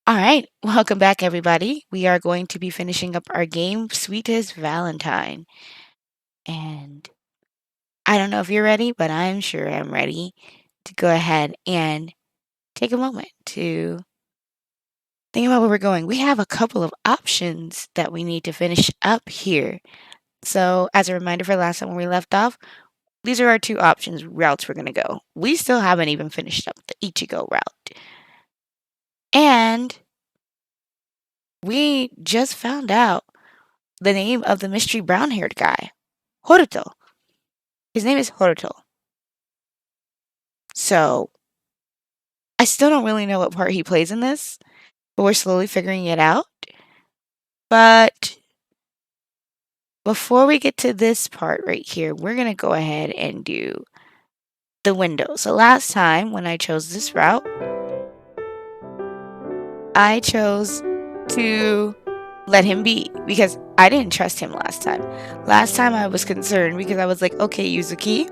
All right, welcome back, everybody. We are going to be finishing up our game, Sweetest Valentine. And I don't know if you're ready, but I'm sure I'm ready to go ahead and take a moment to think about where we're going. We have a couple of options that we need to finish up here. So, as a reminder for last time when we left off, these are our two options routes we're going to go. We still haven't even finished up the Ichigo route. And we just found out the name of the mystery brown haired guy, Haruto. His name is Haruto. So I still don't really know what part he plays in this, but we're slowly figuring it out. But before we get to this part right here, we're going to go ahead and do the window. So last time when I chose this route, I chose to let him be because I didn't trust him last time. Last time I was concerned because I was like, okay, Yuzuki,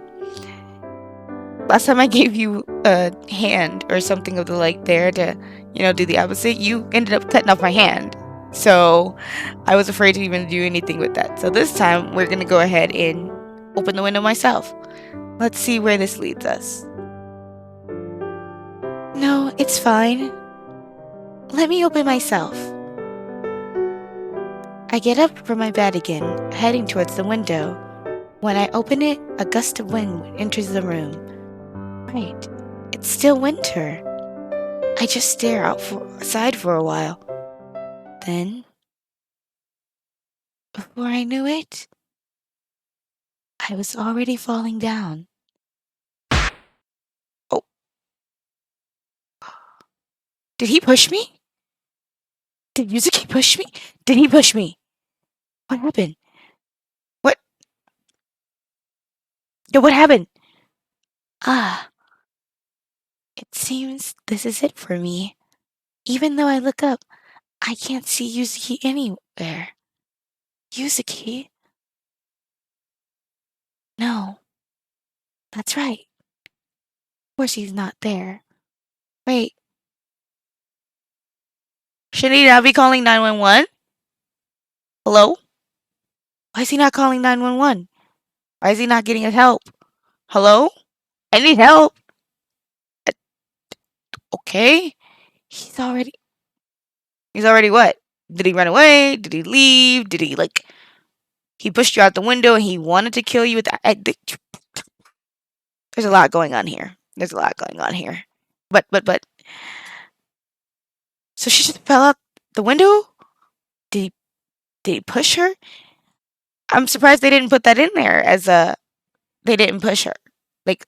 last time I gave you a hand or something of the like there to, do the opposite, you ended up cutting off my hand. So I was afraid to even do anything with that. So this time we're going to go ahead and open the window myself. Let's see where this leads us. No, it's fine. Let me open myself. I get up from my bed again, heading towards the window. When I open it, a gust of wind enters the room. Right, it's still winter. I just stare outside for a while. Then, before I knew it, I was already falling down. Oh, did he push me? Did Yuzuki push me? Did he push me? What happened? What? Yeah, what happened? Ah, it seems this is it for me. Even though I look up, I can't see Yuzuki anywhere. Yuzuki? No, that's right. Of course he's not there. Wait, should he now be calling 911? Hello? Why is he not calling 911? Why is he not getting us help? Hello? I need help. Uh, Okay. He's already. He's already what? Did he run away? Did he leave? Did he like? He pushed you out the window and he wanted to kill you with that. There's a lot going on here. There's a lot going on here. But. So she just fell out the window? Did he? Did he push her? I'm surprised they didn't put that in there as a. They didn't push her. Like.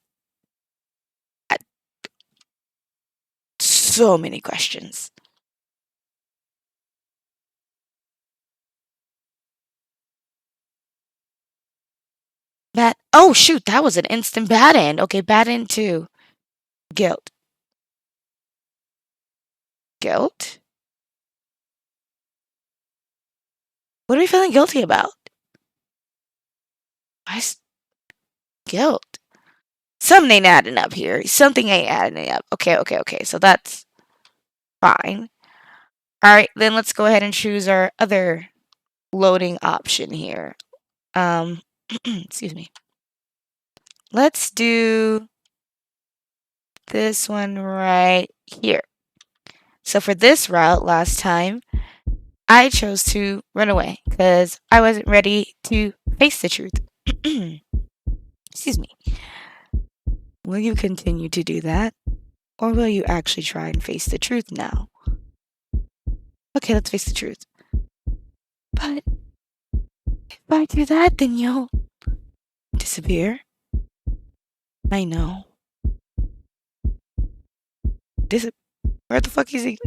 So many questions. Bad. Oh shoot, that was an instant bad end. Okay, bad end two. Guilt. Guilt? What are we feeling guilty about? Why guilt? Something ain't adding up here. Something ain't adding up. Okay. So that's fine. All right, then let's go ahead and choose our other loading option here. Excuse me. Let's do this one right here. So for this route last time, I chose to run away because I wasn't ready to face the truth. Excuse me. Will you continue to do that? Or will you actually try and face the truth now? Okay, let's face the truth. But if I do that, then you'll disappear. I know. Where the fuck is he?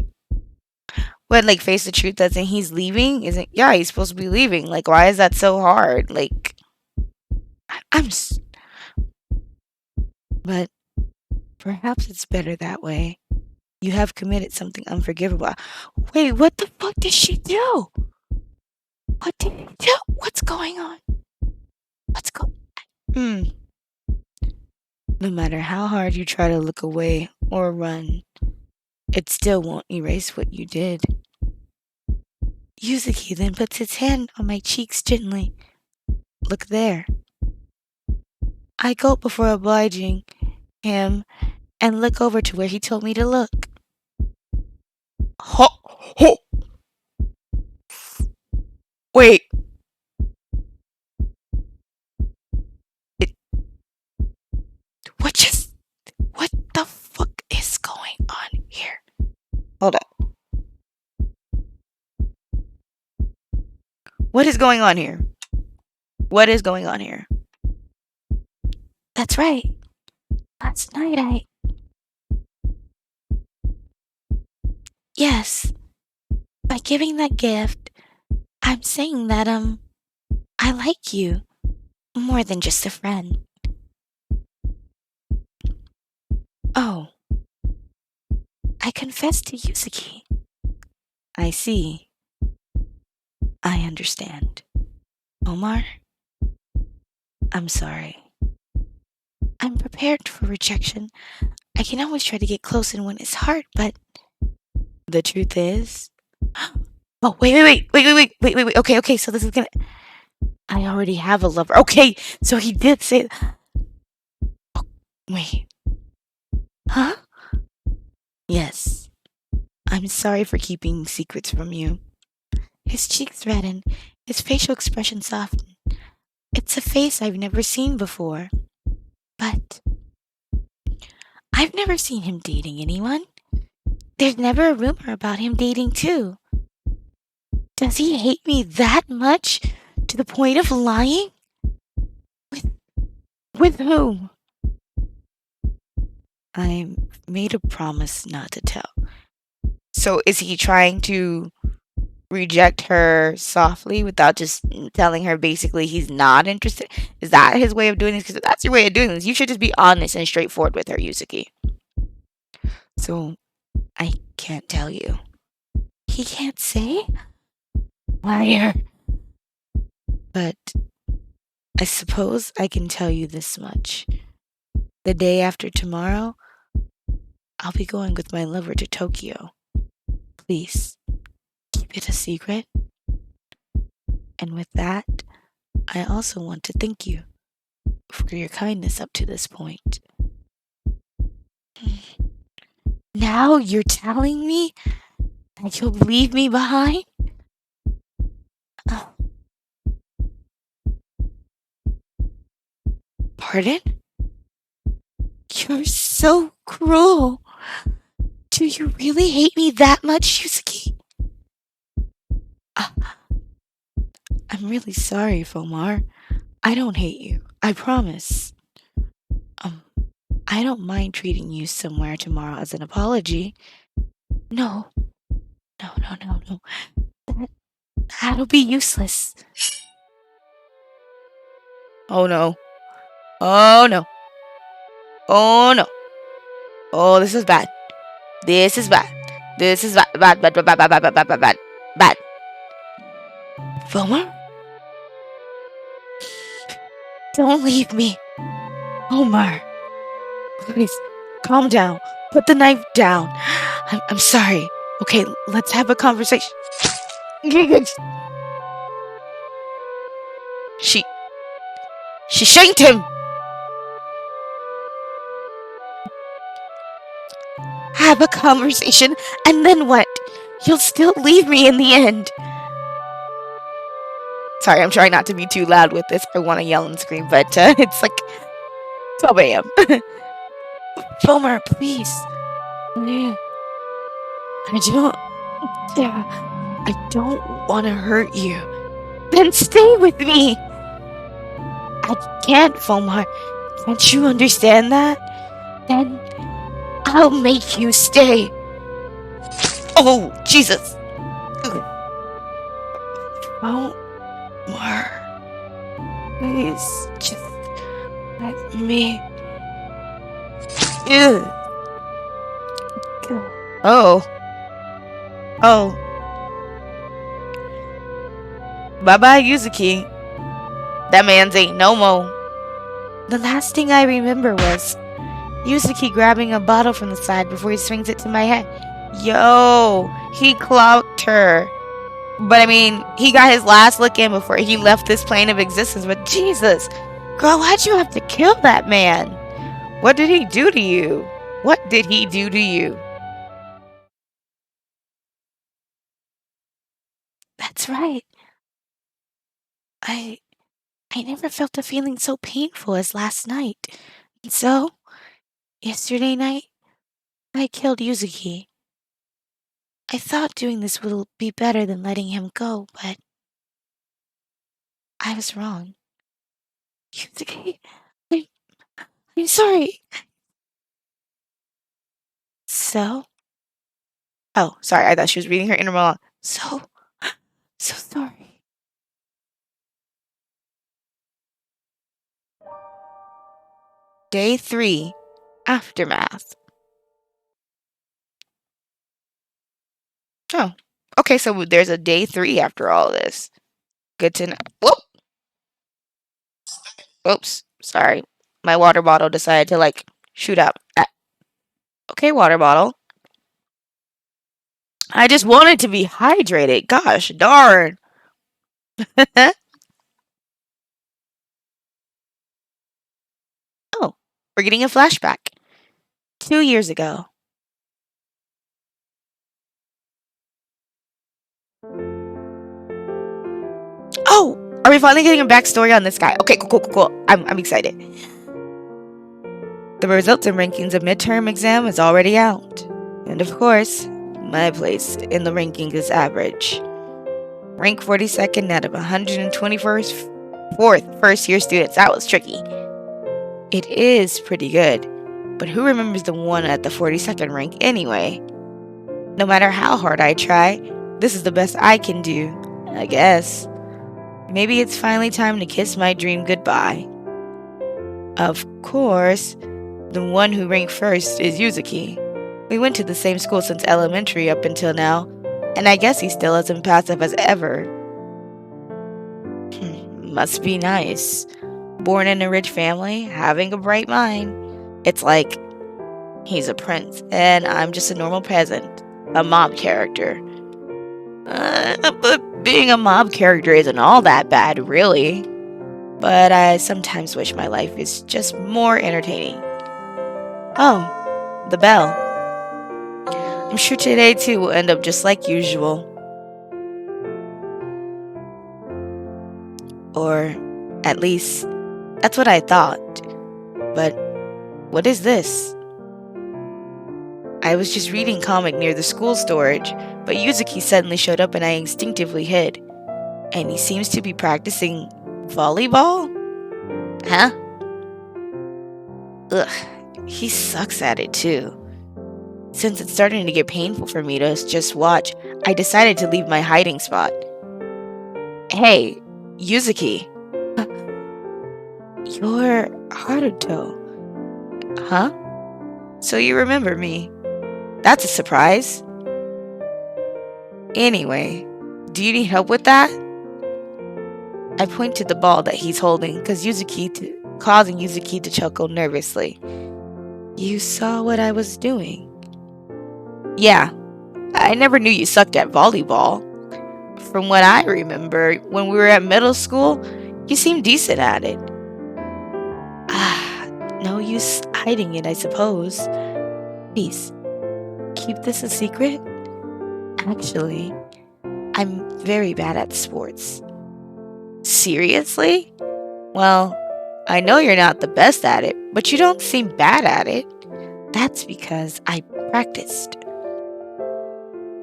What, like, face the truth doesn't he's leaving? Isn't, yeah, he's supposed to be leaving. Like, why is that so hard? Like, I'm. But perhaps it's better that way. You have committed something unforgivable. Wait, what the fuck did she do? What did he do? What's going on? What's going on? No matter how hard you try to look away or run, it still won't erase what you did. Yuzuki then puts his hand on my cheeks gently. Look there. I gulp before obliging him and look over to where he told me to look. Ho! Ho! Wait. What the fuck is going on here? Hold up. What is going on here? What is going on here? That's right. Last night Yes. By giving that gift, I'm saying that, I like you. More than just a friend. Oh. I confessed to Yuzuki. I see. I understand. Omar? I'm sorry. I'm prepared for rejection. I can always try to get close and win his heart, but the truth is... Oh, wait. Okay, so this is gonna... I already have a lover. Okay, so he did say... Oh, wait. Huh? Yes. I'm sorry for keeping secrets from you. His cheeks redden, his facial expression soften. It's a face I've never seen before. But I've never seen him dating anyone. There's never a rumor about him dating too. Does he hate me that much to the point of lying? With whom? I made a promise not to tell. So is he trying to reject her softly without just telling her basically he's not interested? Is that his way of doing this? Because if that's your way of doing this, you should just be honest and straightforward with her, Yuzuki. So, I can't tell you. He can't say? Liar. But I suppose I can tell you this much. The day after tomorrow, I'll be going with my lover to Tokyo. Please, keep it a secret. And with that, I also want to thank you for your kindness up to this point. Now you're telling me that you'll leave me behind? Pardon? You're so cruel. Do you really hate me that much, Yuzuki? I'm really sorry, Fomar. I don't hate you. I promise. I don't mind treating you somewhere tomorrow as an apology. No. That'll be useless. Oh no. Oh no. Oh no. Oh, this is bad. This is bad. This is bad. Bad. Fomar? Don't leave me. Omar. Please, calm down. Put the knife down. I'm sorry. Okay, let's have a conversation. She shanked him. Have a conversation, and then what? You'll still leave me in the end. Sorry, I'm trying not to be too loud with this. I want to yell and scream, but it's like 12 a.m. Fomar, please. I don't want to hurt you. Then stay with me. I can't, Fomar. Can't you understand that? Then I'll make you stay. Oh, Jesus. Fomar. Please, just let me. Ew. Oh. Bye-bye, Yuzuki. That man's ain't no more. The last thing I remember was Yuzuki grabbing a bottle from the side before he swings it to my head. Yo, he clocked her. But I mean, he got his last look in before he left this plane of existence. But Jesus, girl, why'd you have to kill that man? What did he do to you? What did he do to you? That's right. I I never felt a feeling so painful as last night. And so, yesterday night, I killed Yuzuki. I thought doing this would be better than letting him go, but I was wrong. Yuzuki, I, I'm sorry. So? Oh, sorry, I thought she was reading her inner monologue. So sorry. Day 3, Aftermath. Oh, okay, so there's a day 3 after all this. Good to know. Whoop! Oops, sorry. My water bottle decided to, like, shoot up. Okay, water bottle. I just wanted to be hydrated. Gosh, darn. Oh, we're getting a flashback. 2 years ago. Oh, are we finally getting a backstory on this guy? Okay, cool. I'm excited. The results and rankings of midterm exam is already out. And of course, my place in the ranking is average. Rank 42nd out of 121st, fourth first-year students. That was tricky. It is pretty good, but who remembers the one at the 42nd rank anyway? No matter how hard I try, this is the best I can do, I guess. Maybe it's finally time to kiss my dream goodbye. Of course, the one who ranked first is Yuzuki. We went to the same school since elementary up until now, and I guess he's still as impassive as ever. Must be nice. Born in a rich family, having a bright mind. It's like he's a prince, and I'm just a normal peasant, a mob character. But being a mob character isn't all that bad, really. But I sometimes wish my life is just more entertaining. Oh, the bell. I'm sure today too will end up just like usual. Or at least, that's what I thought. But what is this? I was just reading comic near the school storage, but Yuzuki suddenly showed up and I instinctively hid. And he seems to be practicing volleyball? Huh? Ugh, he sucks at it too. Since it's starting to get painful for me to just watch, I decided to leave my hiding spot. Hey, Yuzuki. You're Haruto. Huh? So you remember me. That's a surprise. Anyway, do you need help with that? I point to the ball that he's holding, causing Yuzuki to chuckle nervously. You saw what I was doing? Yeah, I never knew you sucked at volleyball. From what I remember, when we were at middle school, you seemed decent at it. No use hiding it, I suppose. Please, keep this a secret? Actually, I'm very bad at sports. Seriously? Well, I know you're not the best at it, but you don't seem bad at it. That's because I practiced.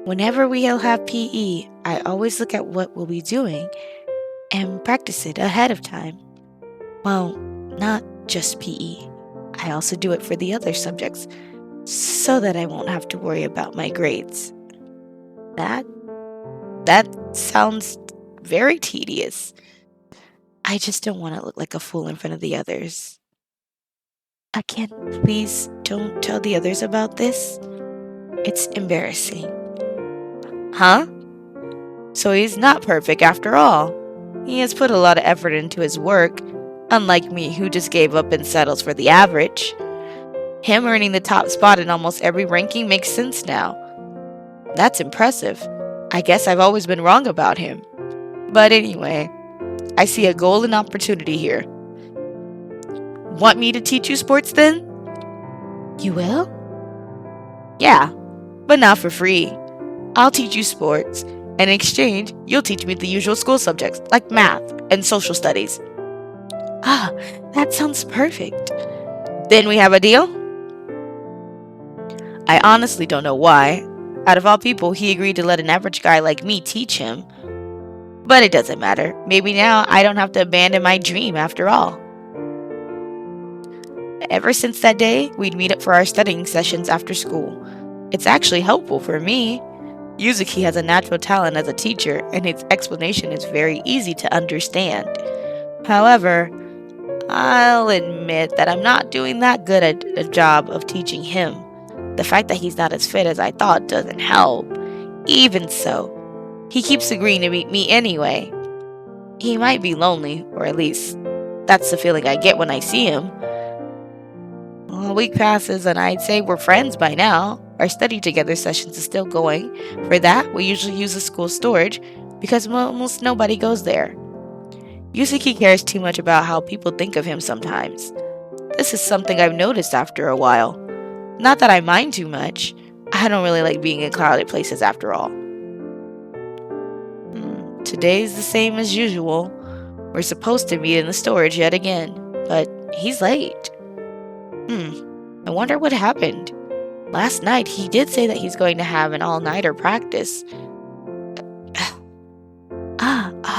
Whenever we'll have PE, I always look at what we'll be doing and practice it ahead of time. Well, not just PE. I also do it for the other subjects, so that I won't have to worry about my grades. That sounds very tedious. I just don't want to look like a fool in front of the others. Again, please don't tell the others about this. It's embarrassing. Huh? So he's not perfect after all. He has put a lot of effort into his work, unlike me who just gave up and settles for the average. Him earning the top spot in almost every ranking makes sense now. That's impressive. I guess I've always been wrong about him. But anyway, I see a golden opportunity here. Want me to teach you sports then? You will? Yeah, but not for free. I'll teach you sports, and in exchange, you'll teach me the usual school subjects like math and social studies. Ah, that sounds perfect. Then we have a deal? I honestly don't know why. Out of all people, he agreed to let an average guy like me teach him. But it doesn't matter. Maybe now I don't have to abandon my dream after all. Ever since that day, we'd meet up for our studying sessions after school. It's actually helpful for me. Yuzuki has a natural talent as a teacher, and his explanation is very easy to understand. However, I'll admit that I'm not doing that good at a job of teaching him. The fact that he's not as fit as I thought doesn't help. Even so, he keeps agreeing to meet me anyway. He might be lonely, or at least that's the feeling I get when I see him. A week passes and I'd say we're friends by now. Our study together sessions is still going. For that, we usually use the school storage because almost nobody goes there. Yuzuki cares too much about how people think of him sometimes. This is something I've noticed after a while. Not that I mind too much. I don't really like being in crowded places after all. Today's the same as usual. We're supposed to meet in the storage yet again, but he's late. I wonder what happened. Last night he did say that he's going to have an all-nighter practice.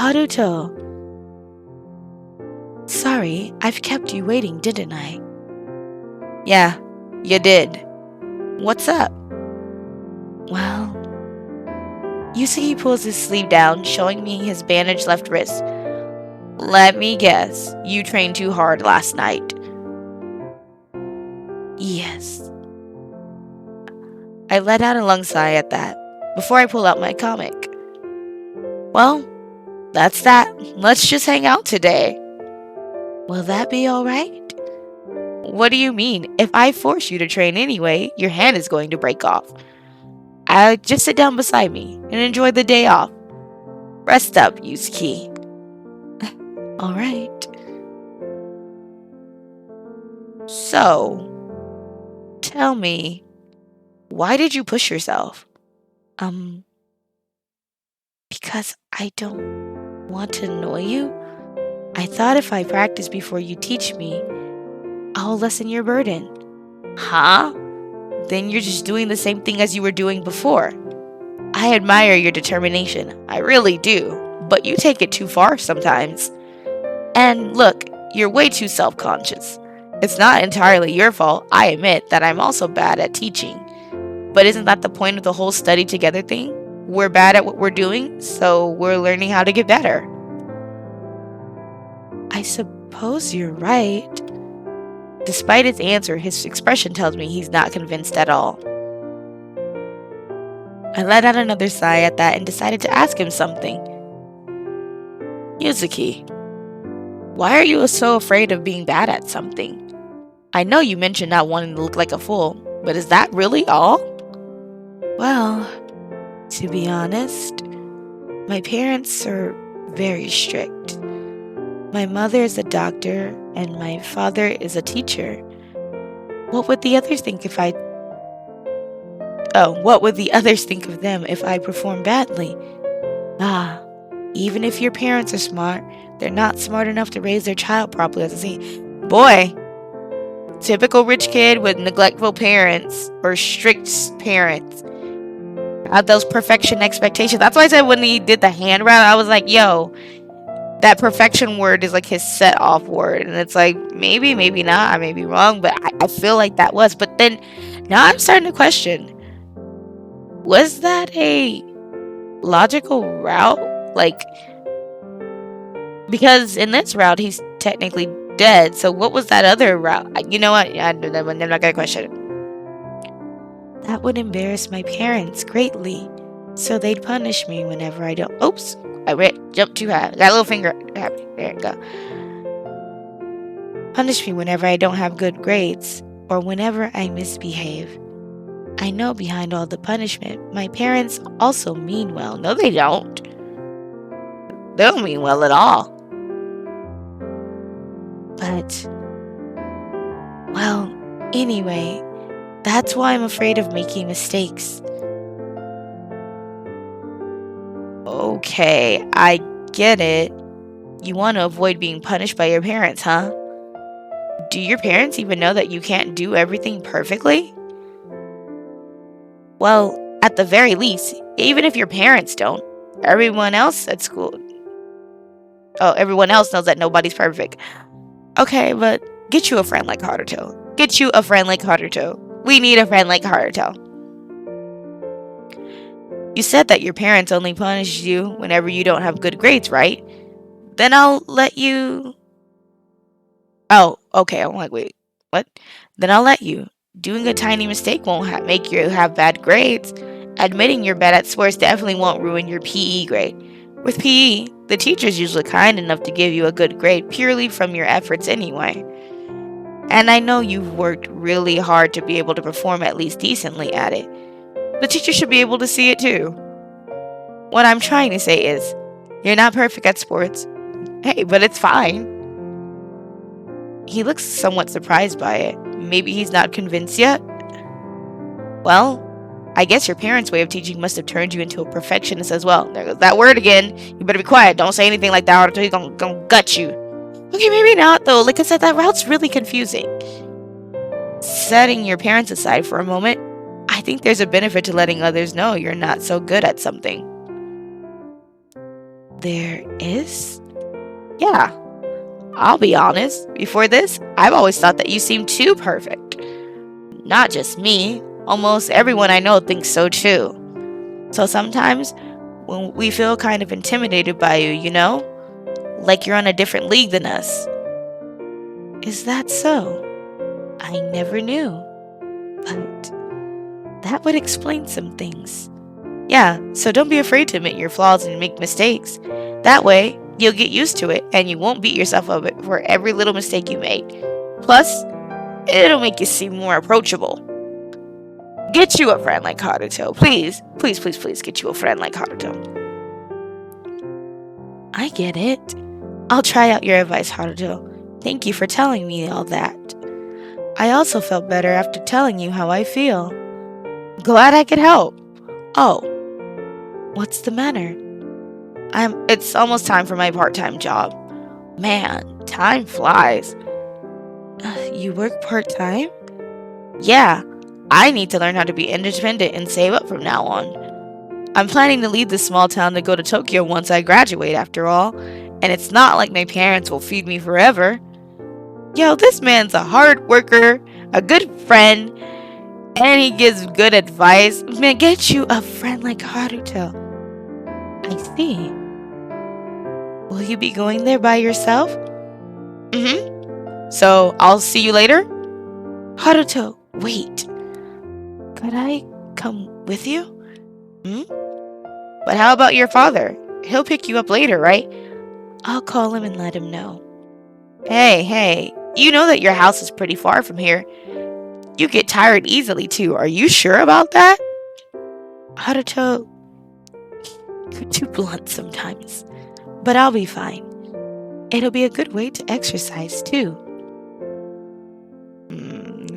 Haruto. Sorry, I've kept you waiting, didn't I? Yeah, you did. What's up? Well, Yuzuki pulls his sleeve down, showing me his bandaged left wrist. Let me guess, you trained too hard last night. Yes. I let out a long sigh at that, before I pull out my comic. Well, that's that. Let's just hang out today. Will that be alright? What do you mean? If I force you to train anyway, your hand is going to break off. Just sit down beside me and enjoy the day off. Rest up, Yuzuki. Alright. So, tell me, why did you push yourself? Because I don't want to annoy you. I thought if I practice before you teach me, I'll lessen your burden. Huh? Then you're just doing the same thing as you were doing before. I admire your determination. I really do. But you take it too far sometimes. And look, you're way too self-conscious. It's not entirely your fault. I admit that I'm also bad at teaching. But isn't that the point of the whole study together thing? We're bad at what we're doing, so we're learning how to get better. I suppose you're right. Despite his answer, his expression tells me he's not convinced at all. I let out another sigh at that and decided to ask him something. Yuzuki, why are you so afraid of being bad at something? I know you mentioned not wanting to look like a fool, but is that really all? Well, to be honest, my parents are very strict. My mother is a doctor and my father is a teacher. What would the others think of them if I perform badly? Even if your parents are smart, they're not smart enough to raise their child properly. As I say, boy, typical rich kid with neglectful parents or strict parents. Have those perfection expectations. That's why I said when he did the hand round, I was like, yo, that perfection word is like his set off word. And it's like, maybe not. I may be wrong, but I feel like that was. But then now I'm starting to question, was that a logical route? Like, because in this route, he's technically dead. So what was that other route? You know what? I'm not going to question it. That would embarrass my parents greatly. So they'd punish me whenever I don't. Oops. I jumped too high. Got a little finger. There you go. Punish me whenever I don't have good grades or whenever I misbehave. I know behind all the punishment, my parents also mean well. No, they don't. They don't mean well at all. But, well, anyway, that's why I'm afraid of making mistakes. Okay, I get it. You want to avoid being punished by your parents, huh? Do your parents even know that you can't do everything perfectly? Well, at the very least, even if your parents don't, everyone else at school. Oh, everyone else knows that nobody's perfect. Okay, but get you a friend like Haruto. Get you a friend like Haruto. We need a friend like Haruto. You said that your parents only punish you whenever you don't have good grades, right? Then I'll let you. Oh, okay. I'm like, wait, what? Then I'll let you. Doing a tiny mistake won't make you have bad grades. Admitting you're bad at sports definitely won't ruin your PE grade. With PE, the teacher's usually kind enough to give you a good grade purely from your efforts anyway. And I know you've worked really hard to be able to perform at least decently at it. The teacher should be able to see it too. What I'm trying to say is, you're not perfect at sports. Hey, but it's fine. He looks somewhat surprised by it. Maybe he's not convinced yet? Well, I guess your parents' way of teaching must have turned you into a perfectionist as well. There goes that word again. You better be quiet. Don't say anything like that or he's gonna gut you. Okay, maybe not though. Like I said, that route's really confusing. Setting your parents aside for a moment, I think there's a benefit to letting others know you're not so good at something. There is? Yeah. I'll be honest. Before this, I've always thought that you seemed too perfect. Not just me. Almost everyone I know thinks so too. So sometimes, when we feel kind of intimidated by you, you know? Like you're on a different league than us. Is that so? I never knew. But that would explain some things. Yeah, so don't be afraid to admit your flaws and make mistakes. That way, you'll get used to it and you won't beat yourself up for every little mistake you make. Plus, it'll make you seem more approachable. Get you a friend like Haruto. Please, please, please, please get you a friend like Haruto. I get it. I'll try out your advice, Haruto. Thank you for telling me all that. I also felt better after telling you how I feel. Glad I could help. Oh, what's the matter? It's almost time for my part-time job. Man, time flies. You work part-time? Yeah, I need to learn how to be independent and save up from now on. I'm planning to leave this small town to go to Tokyo once I graduate after all, and it's not like my parents will feed me forever. Yo, this man's a hard worker, a good friend, and he gives good advice. Man, get you a friend like Haruto. I see. Will you be going there by yourself? So, I'll see you later? Haruto, wait. Could I come with you? But how about your father? He'll pick you up later, right? I'll call him and let him know. Hey, you know that your house is pretty far from here. You get tired easily too. Are you sure about that? Haruto, you're too blunt sometimes. But I'll be fine. It'll be a good way to exercise too.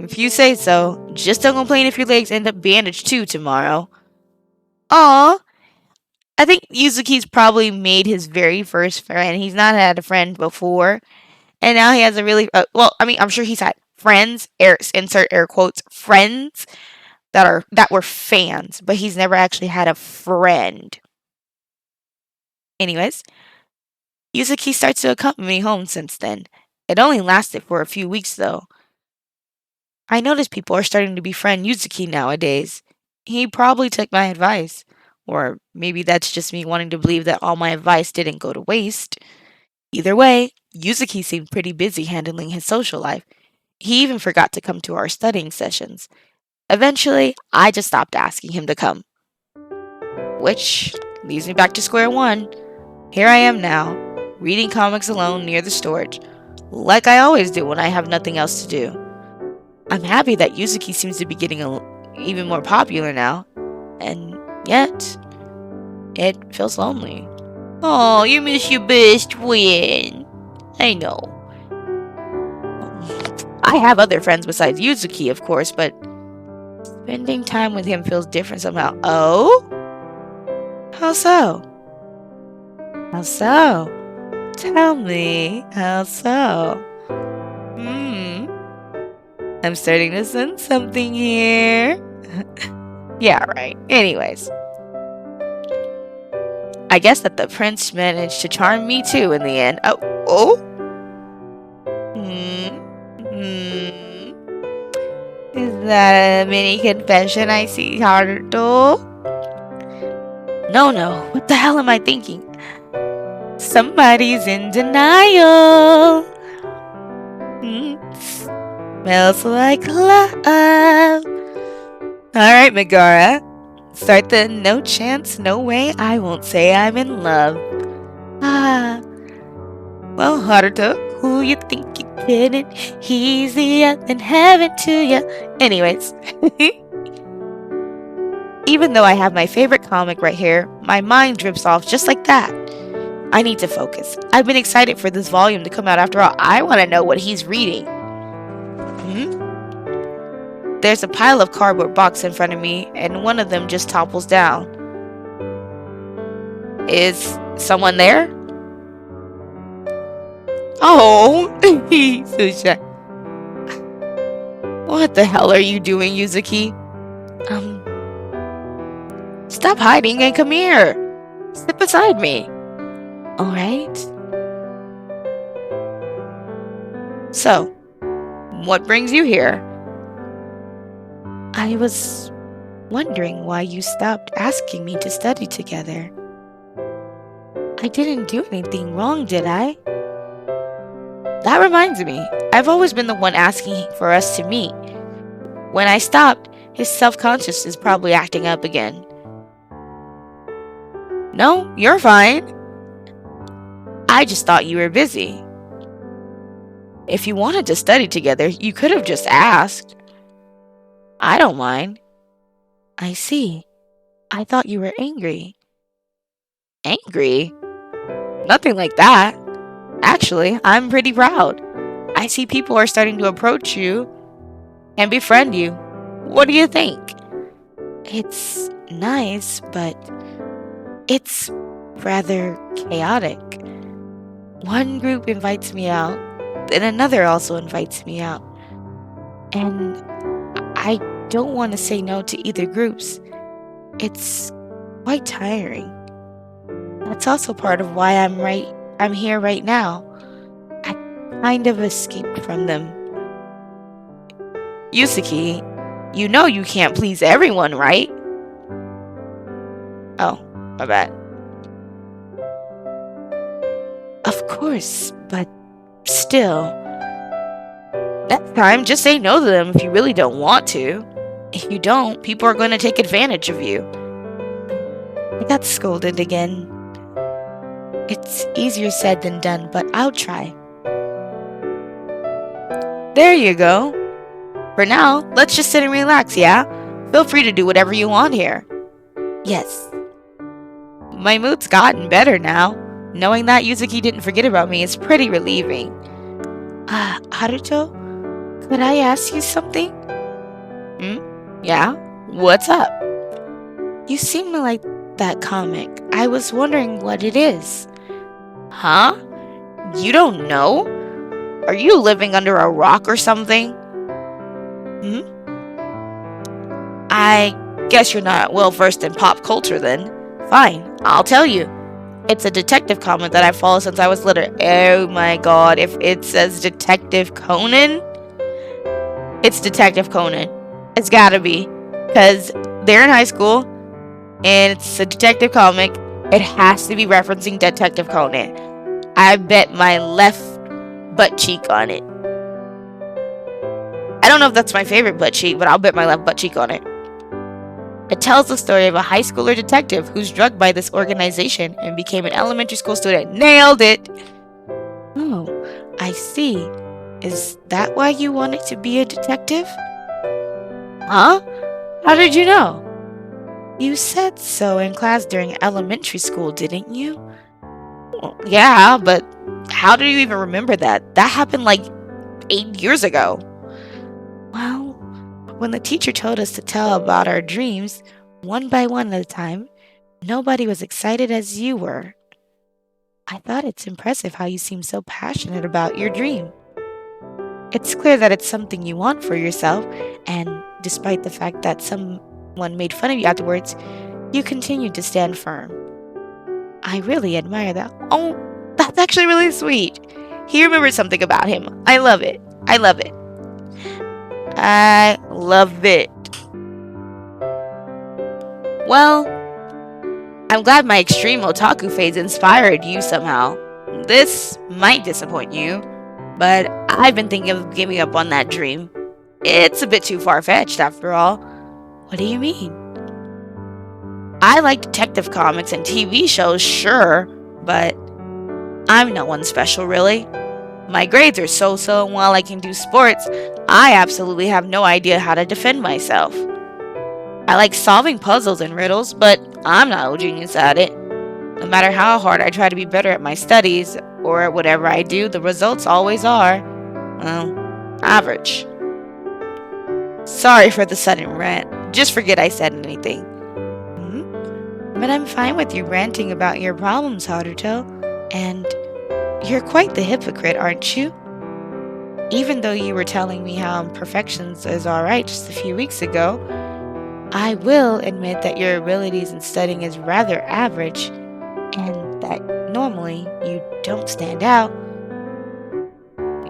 If you say so. Just don't complain if your legs end up bandaged too tomorrow. Aw, I think Yuzuki's probably made his very first friend. He's not had a friend before. And now he has a really, I'm sure he's had friends, insert air quotes, friends that were fans, but he's never actually had a friend. Anyways, Yuzuki starts to accompany me home since then. It only lasted for a few weeks though. I notice people are starting to befriend Yuzuki nowadays. He probably took my advice. Or maybe that's just me wanting to believe that all my advice didn't go to waste. Either way, Yuzuki seemed pretty busy handling his social life. He even forgot to come to our studying sessions. Eventually, I just stopped asking him to come. Which leads me back to square one. Here I am now, reading comics alone near the storage, like I always do when I have nothing else to do. I'm happy that Yuzuki seems to be getting even more popular now. And yet, it feels lonely. Oh, you miss your best friend. I know. I have other friends besides Yuzuki, of course, but spending time with him feels different somehow. Oh? How so? How so? Tell me, how so? I'm starting to sense something here. Yeah, right. Anyways. I guess that the prince managed to charm me too in the end. Oh? Is that a mini confession I see, Haruto? No. What the hell am I thinking? Somebody's in denial. Smells like love. Alright, Megara. Start the no chance, no way I won't say I'm in love. Well, Haruto, who you think you're kidding? He's the up in heaven to ya. Anyways. Even though I have my favorite comic right here, my mind drifts off just like that. I need to focus. I've been excited for this volume to come out after all. I want to know what he's reading. There's a pile of cardboard boxes in front of me, and one of them just topples down. Is someone there? Oh, so shy. What the hell are you doing, Yuzuki? Stop hiding and come here. Sit beside me. Alright. So, what brings you here? I was wondering why you stopped asking me to study together. I didn't do anything wrong, did I? That reminds me, I've always been the one asking for us to meet. When I stopped, his self-conscious is probably acting up again. No, you're fine. I just thought you were busy. If you wanted to study together, you could have just asked. I don't mind. I see. I thought you were angry. Angry? Nothing like that. Actually, I'm pretty proud. I see people are starting to approach you and befriend you. What do you think? It's nice, but it's rather chaotic. One group invites me out, then another also invites me out. And I don't want to say no to either groups. It's quite tiring. That's also part of why I'm here right now. I kind of escaped from them. Yuzuki, you know you can't please everyone, right? Oh, my bad. Of course, but still. Next time, just say no to them if you really don't want to. If you don't, people are going to take advantage of you. I got scolded again. It's easier said than done, but I'll try. There you go. For now, let's just sit and relax, yeah? Feel free to do whatever you want here. Yes. My mood's gotten better now. Knowing that Yuzuki didn't forget about me is pretty relieving. Haruto, could I ask you something? Yeah? What's up? You seem to like that comic. I was wondering what it is. Huh? You don't know? Are you living under a rock or something? I guess you're not well versed in pop culture then. Fine, I'll tell you. It's a detective comic that I've followed since I was little. Oh my god, if it says Detective Conan, it's Detective Conan. It's gotta be. Because they're in high school, and it's a detective comic. It has to be referencing Detective Conan. I bet my left butt cheek on it. I don't know if that's my favorite butt cheek, but I'll bet my left butt cheek on it. It tells the story of a high schooler detective who's drugged by this organization and became an elementary school student. Nailed it! Oh, I see. Is that why you wanted to be a detective? Huh? How did you know? You said so in class during elementary school, didn't you? Well, yeah, but how do you even remember that? That happened like 8 years ago. Well, when the teacher told us to tell about our dreams, one by one at a time, nobody was excited as you were. I thought it's impressive how you seem so passionate about your dream. It's clear that it's something you want for yourself, and despite the fact that someone made fun of you afterwards, you continued to stand firm. I really admire that. Oh, that's actually really sweet. He remembered something about him. I love it. I love it. I love it. Well, I'm glad my extreme otaku phase inspired you somehow. This might disappoint you, but I've been thinking of giving up on that dream. It's a bit too far-fetched after all. What do you mean? I like detective comics and TV shows, sure, but I'm no one special, really. My grades are so-so, and while I can do sports, I absolutely have no idea how to defend myself. I like solving puzzles and riddles, but I'm not a genius at it. No matter how hard I try to be better at my studies, or at whatever I do, the results always are, well, average. Sorry for the sudden rant. Just forget I said anything. But I'm fine with you ranting about your problems, Haruto. And you're quite the hypocrite, aren't you? Even though you were telling me how imperfections is alright just a few weeks ago, I will admit that your abilities in studying is rather average, and that normally you don't stand out.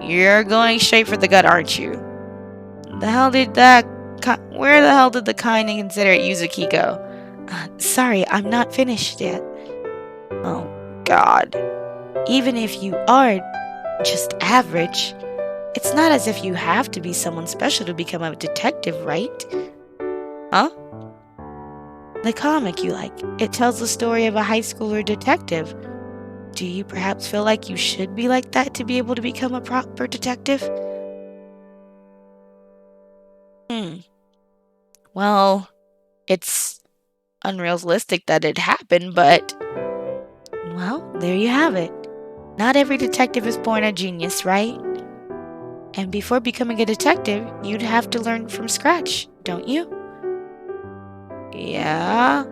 You're going straight for the gut, aren't you? Where the hell did the kind and considerate Yuzuki go? Sorry, I'm not finished yet. Oh, God. Even if you are just average, it's not as if you have to be someone special to become a detective, right? Huh? The comic you like, it tells the story of a high schooler detective. Do you perhaps feel like you should be like that to be able to become a proper detective? Well, it's unrealistic that it happened, but well, there you have it. Not every detective is born a genius, right? And before becoming a detective, you'd have to learn from scratch, don't you? Yeah.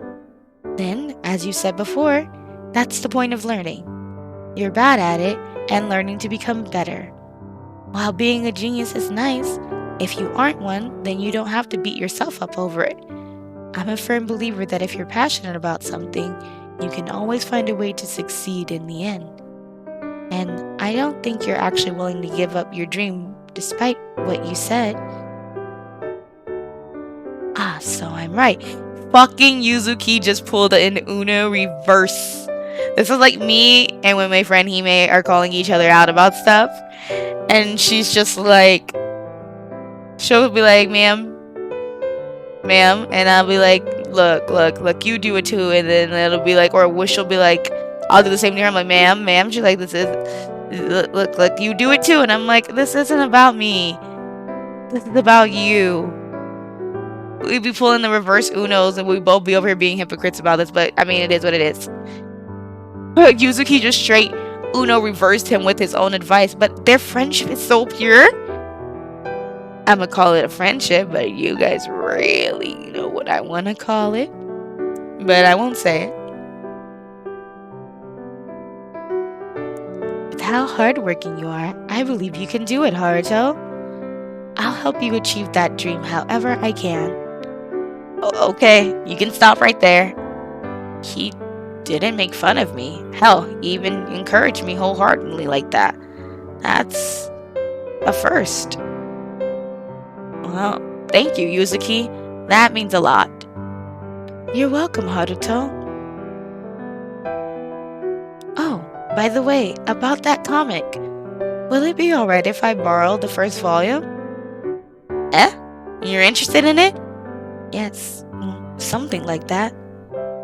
Then, as you said before, that's the point of learning. You're bad at it and learning to become better. While being a genius is nice, if you aren't one, then you don't have to beat yourself up over it. I'm a firm believer that if you're passionate about something, you can always find a way to succeed in the end. And I don't think you're actually willing to give up your dream despite what you said. So I'm right. Fucking Yuzuki just pulled an Uno reverse. This is like me and when my friend Hime are calling each other out about stuff. And she's just like, she'll be like, ma'am. And I'll be like, look, you do it too. And then it'll be like, or she'll be like, I'll do the same to her. I'm like, ma'am. She's like, look, you do it too. And I'm like, this isn't about me. This is about you. We'd be pulling the reverse Unos and we'd both be over here being hypocrites about this. But, I mean, it is what it is. But Yuzuki just straight Uno reversed him with his own advice. But their friendship is so pure. I'm gonna call it a friendship, but you guys really know what I want to call it. But I won't say it. With how hardworking you are, I believe you can do it, Haruto. I'll help you achieve that dream however I can. Okay, you can stop right there. He didn't make fun of me. Hell, he even encouraged me wholeheartedly like that. That's a first. Well, thank you, Yuzuki. That means a lot. You're welcome, Haruto. Oh, by the way, about that comic. Will it be alright if I borrow the first volume? You're interested in it? Yes, something like that.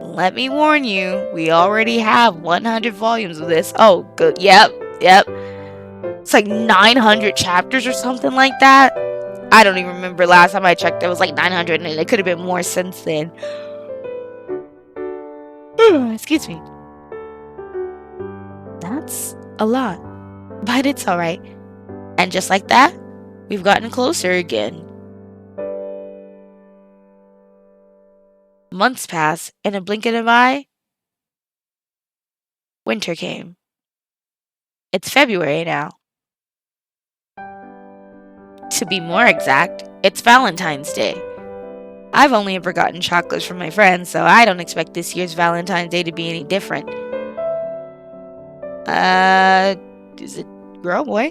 Let me warn you, we already have 100 volumes of this. Oh, good. Yep. It's like 900 chapters or something like that. I don't even remember last time I checked. It was like 900 and it could have been more since then. Excuse me. That's a lot. But it's alright. And just like that, we've gotten closer again. Months pass. In a blink of an eye, winter came. It's February now. To be more exact, it's Valentine's Day. I've only ever gotten chocolates from my friends, so I don't expect this year's Valentine's Day to be any different. Is it girl, boy?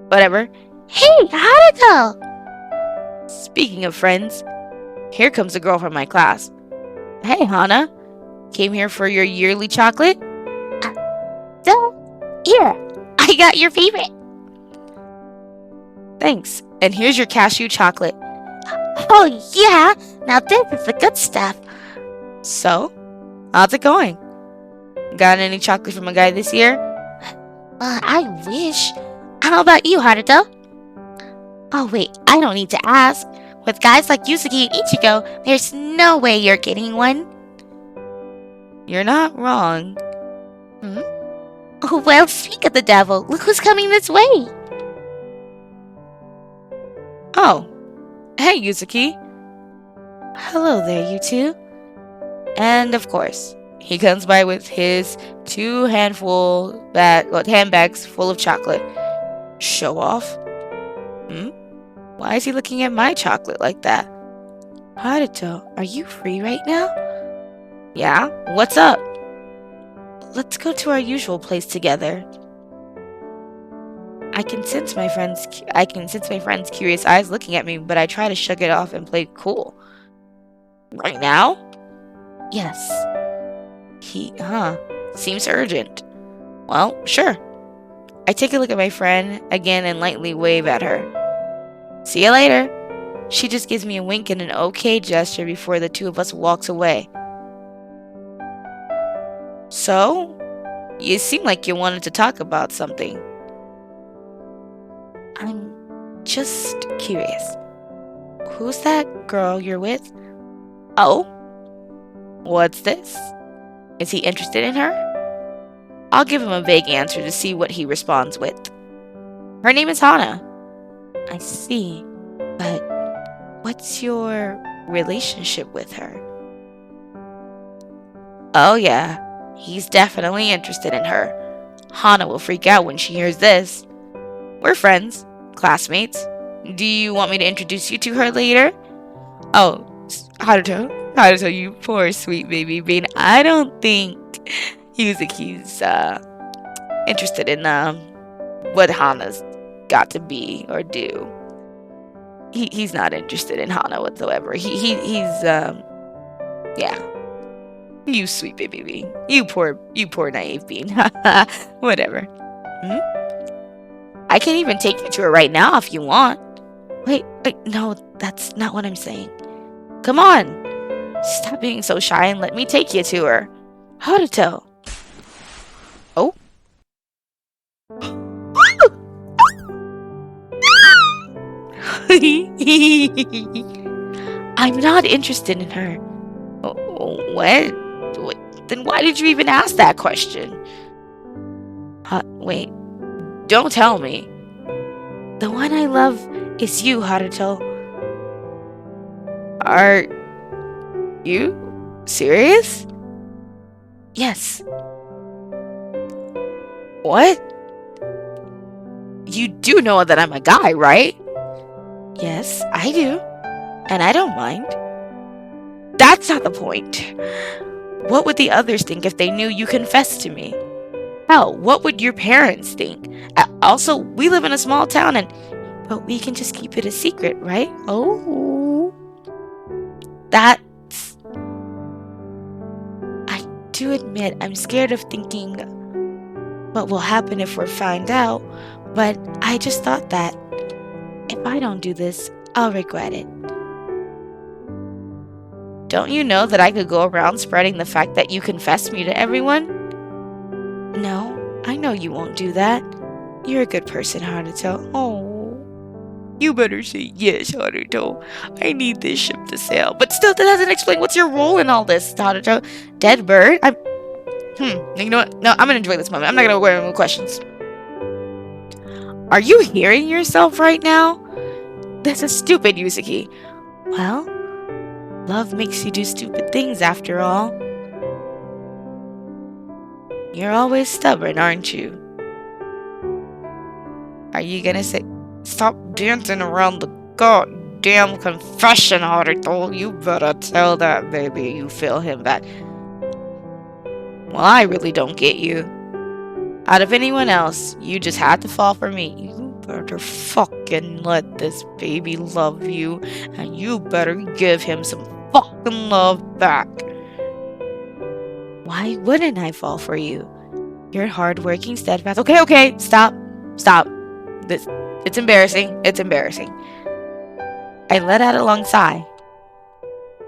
Whatever. Hey, Haruto! Speaking of friends, here comes a girl from my class. Hey, Hana. Came here for your yearly chocolate? Here, I got your favorite. Thanks. And here's your cashew chocolate. Oh, yeah. Now this is the good stuff. So, how's it going? Got any chocolate from a guy this year? I wish. How about you, Haruto? Oh, wait. I don't need to ask. With guys like Yuzuki and Ichigo, there's no way you're getting one. You're not wrong. Oh, well, speak of the devil. Look who's coming this way. Oh. Hey, Yuzuki. Hello there, you two. And of course, he comes by with his 2 handbags full of chocolate. Show off? Why is he looking at my chocolate like that? Haruto, are you free right now? Yeah? What's up? Let's go to our usual place together. I can sense my friend's curious eyes looking at me, but I try to shrug it off and play cool. Right now? Yes. Seems urgent. Well, sure. I take a look at my friend again and lightly wave at her. See you later. She just gives me a wink and an okay gesture before the two of us walks away. So, you seem like you wanted to talk about something. I'm just curious. Who's that girl you're with? Oh? What's this? Is he interested in her? I'll give him a vague answer to see what he responds with. Her name is Hana. I see. But what's your relationship with her? Oh yeah, he's definitely interested in her. Hana will freak out when she hears this. We're friends, classmates. Do you want me to introduce you to her later? Oh, Haruto, you poor sweet baby bean. I don't think Yuzuki's interested in what Hana's got to be or do. He's not interested in Hana whatsoever. He's yeah. You sweet baby bean. You poor naive bean. Whatever. I can even take you to her right now if you want. Wait, no, that's not what I'm saying. Come on. Stop being so shy and let me take you to her. Haruto. Oh? I'm not interested in her. What? Then why did you even ask that question? Wait. Don't tell me. The one I love is you, Haruto. Are you serious? Yes. What? You do know that I'm a guy, right? Yes, I do. And I don't mind. That's not the point. What would the others think if they knew you confessed to me? Hell, what would your parents think? Also, we live in a small town but we can just keep it a secret, right? Oh. I do admit I'm scared of thinking what will happen if we're found out, but I just thought that if I don't do this, I'll regret it. Don't you know that I could go around spreading the fact that you confessed me to everyone? No, I know you won't do that. You're a good person, Haruto. Oh. You better say yes, Haruto. I need this ship to sail. But still, that doesn't explain what's your role in all this, Haruto. Dead bird? You know what? No, I'm gonna enjoy this moment. I'm not gonna worry about questions. Are you hearing yourself right now? This is stupid, Yuzuki. Well, love makes you do stupid things after all. You're always stubborn, aren't you? Are you gonna say, stop dancing around the goddamn confession, Haruto? You better tell that baby you feel him back. Well, I really don't get you. Out of anyone else, you just had to fall for me. You better fucking let this baby love you, and you better give him some fucking love back. Why wouldn't I fall for you? You're hardworking, steadfast. Okay, stop. It's embarrassing. It's embarrassing. I let out a long sigh.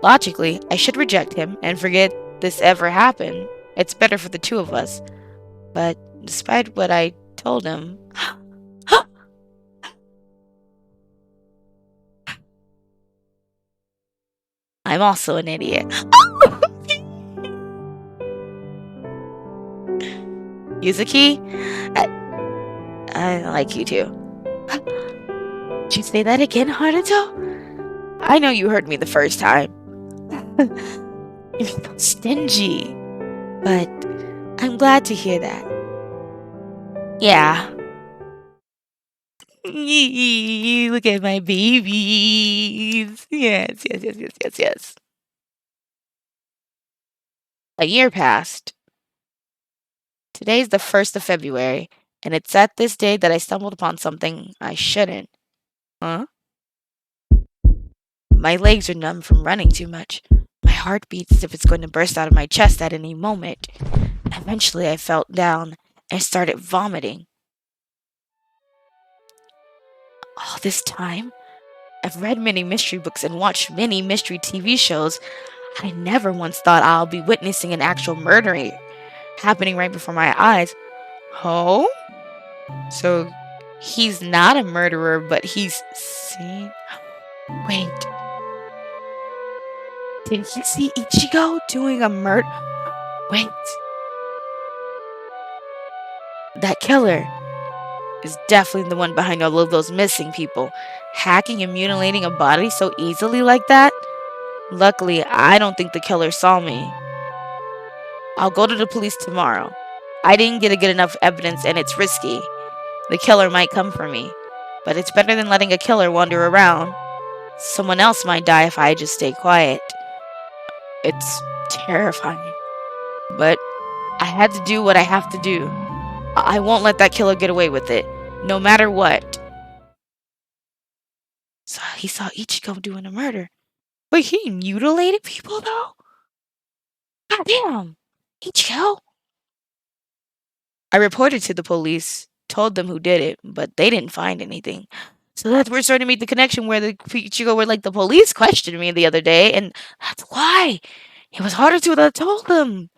Logically, I should reject him and forget this ever happened. It's better for the two of us. But despite what I told him, I'm also an idiot. Yuzuki, I like you too. Did you say that again, Haruto? I know you heard me the first time. You're so stingy. But I'm glad to hear that. Yeah. Look at my babies. Yes. A year passed. Today's the 1st of February, and it's at this day that I stumbled upon something I shouldn't. Huh? My legs are numb from running too much. My heart beats as if it's going to burst out of my chest at any moment. Eventually, I felt down and started vomiting. All this time, I've read many mystery books and watched many mystery TV shows. I never once thought I'll be witnessing an actual murder happening right before my eyes. Oh? So he's not a murderer, but he's seen. Wait. Did he see Ichigo doing a murder? Wait. That killer is definitely the one behind all of those missing people. Hacking and mutilating a body so easily like that? Luckily, I don't think the killer saw me. I'll go to the police tomorrow. I didn't get a good enough evidence and it's risky. The killer might come for me. But it's better than letting a killer wander around. Someone else might die if I just stay quiet. It's terrifying. But I had to do what I have to do. I won't let that killer get away with it, no matter what. So he saw Ichigo doing a murder. But he mutilated people though? God damn! Ichigo! I reported to the police, told them who did it, but they didn't find anything. So that's where we're starting to make the connection where the Ichigo were like the police questioned me the other day, and that's why. It was harder to that told them.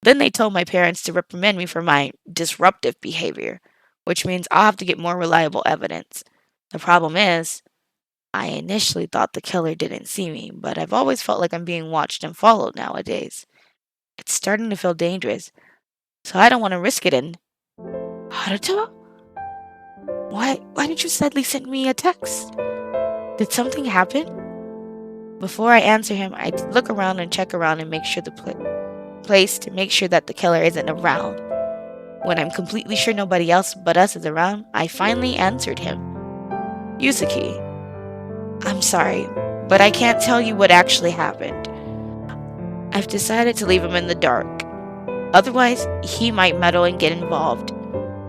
Then they told my parents to reprimand me for my disruptive behavior, which means I'll have to get more reliable evidence. The problem is, I initially thought the killer didn't see me, but I've always felt like I'm being watched and followed nowadays. It's starting to feel dangerous, so I don't want to risk it. And Haruto? Why didn't you suddenly send me a text? Did something happen? Before I answer him, I look around and check around and make sure the place to make sure that the killer isn't around. When I'm completely sure nobody else but us is around, I finally answered him. Yuzuki, I'm sorry, but I can't tell you what actually happened. I've decided to leave him in the dark. Otherwise, he might meddle and get involved.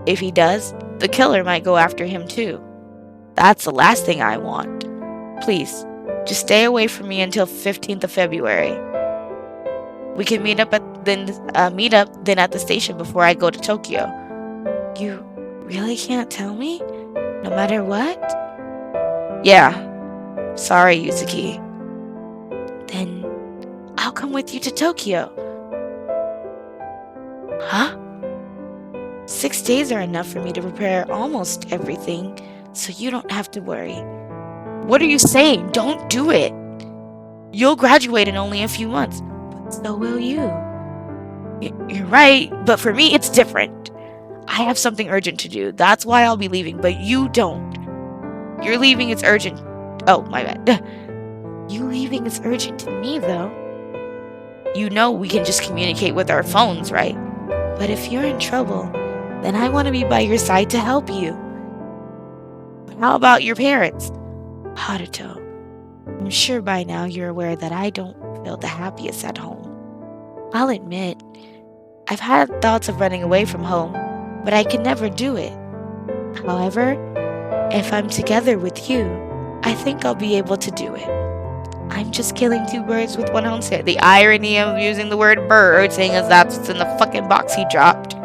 If he does, the killer might go after him too. That's the last thing I want. Please, just stay away from me until 15th of February. We can meet up then at the station before I go to Tokyo. You really can't tell me? No matter what? Yeah. Sorry, Yuzuki. Then I'll come with you to Tokyo. Huh? 6 days are enough for me to prepare almost everything. so you don't have to worry. What are you saying? Don't do it. You'll graduate in only a few months, but so will you. You're right, but for me, it's different. I have something urgent to do. That's why I'll be leaving, but you don't. You're leaving, it's urgent. Oh, my bad. You leaving is urgent to me, though. You know we can just communicate with our phones, right? But if you're in trouble, then I want to be by your side to help you. But how about your parents? Haruto, I'm sure by now you're aware that I don't feel the happiest at home. I'll admit, I've had thoughts of running away from home, but I can never do it. However, if I'm together with you, I think I'll be able to do it. I'm just killing two birds with one stone. The irony of using the word bird, saying as that's what's in the fucking box he dropped.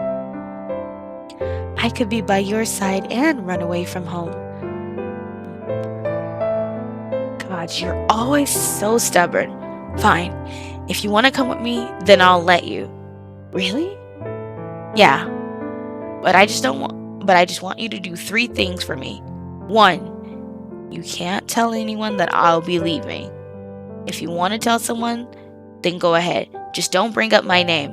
I could be by your side and run away from home. God, you're always so stubborn. Fine. If you want to come with me, then I'll let you. Really? Yeah. But I just want you to do 3 things for me. 1, you can't tell anyone that I'll be leaving. If you want to tell someone, then go ahead. Just don't bring up my name.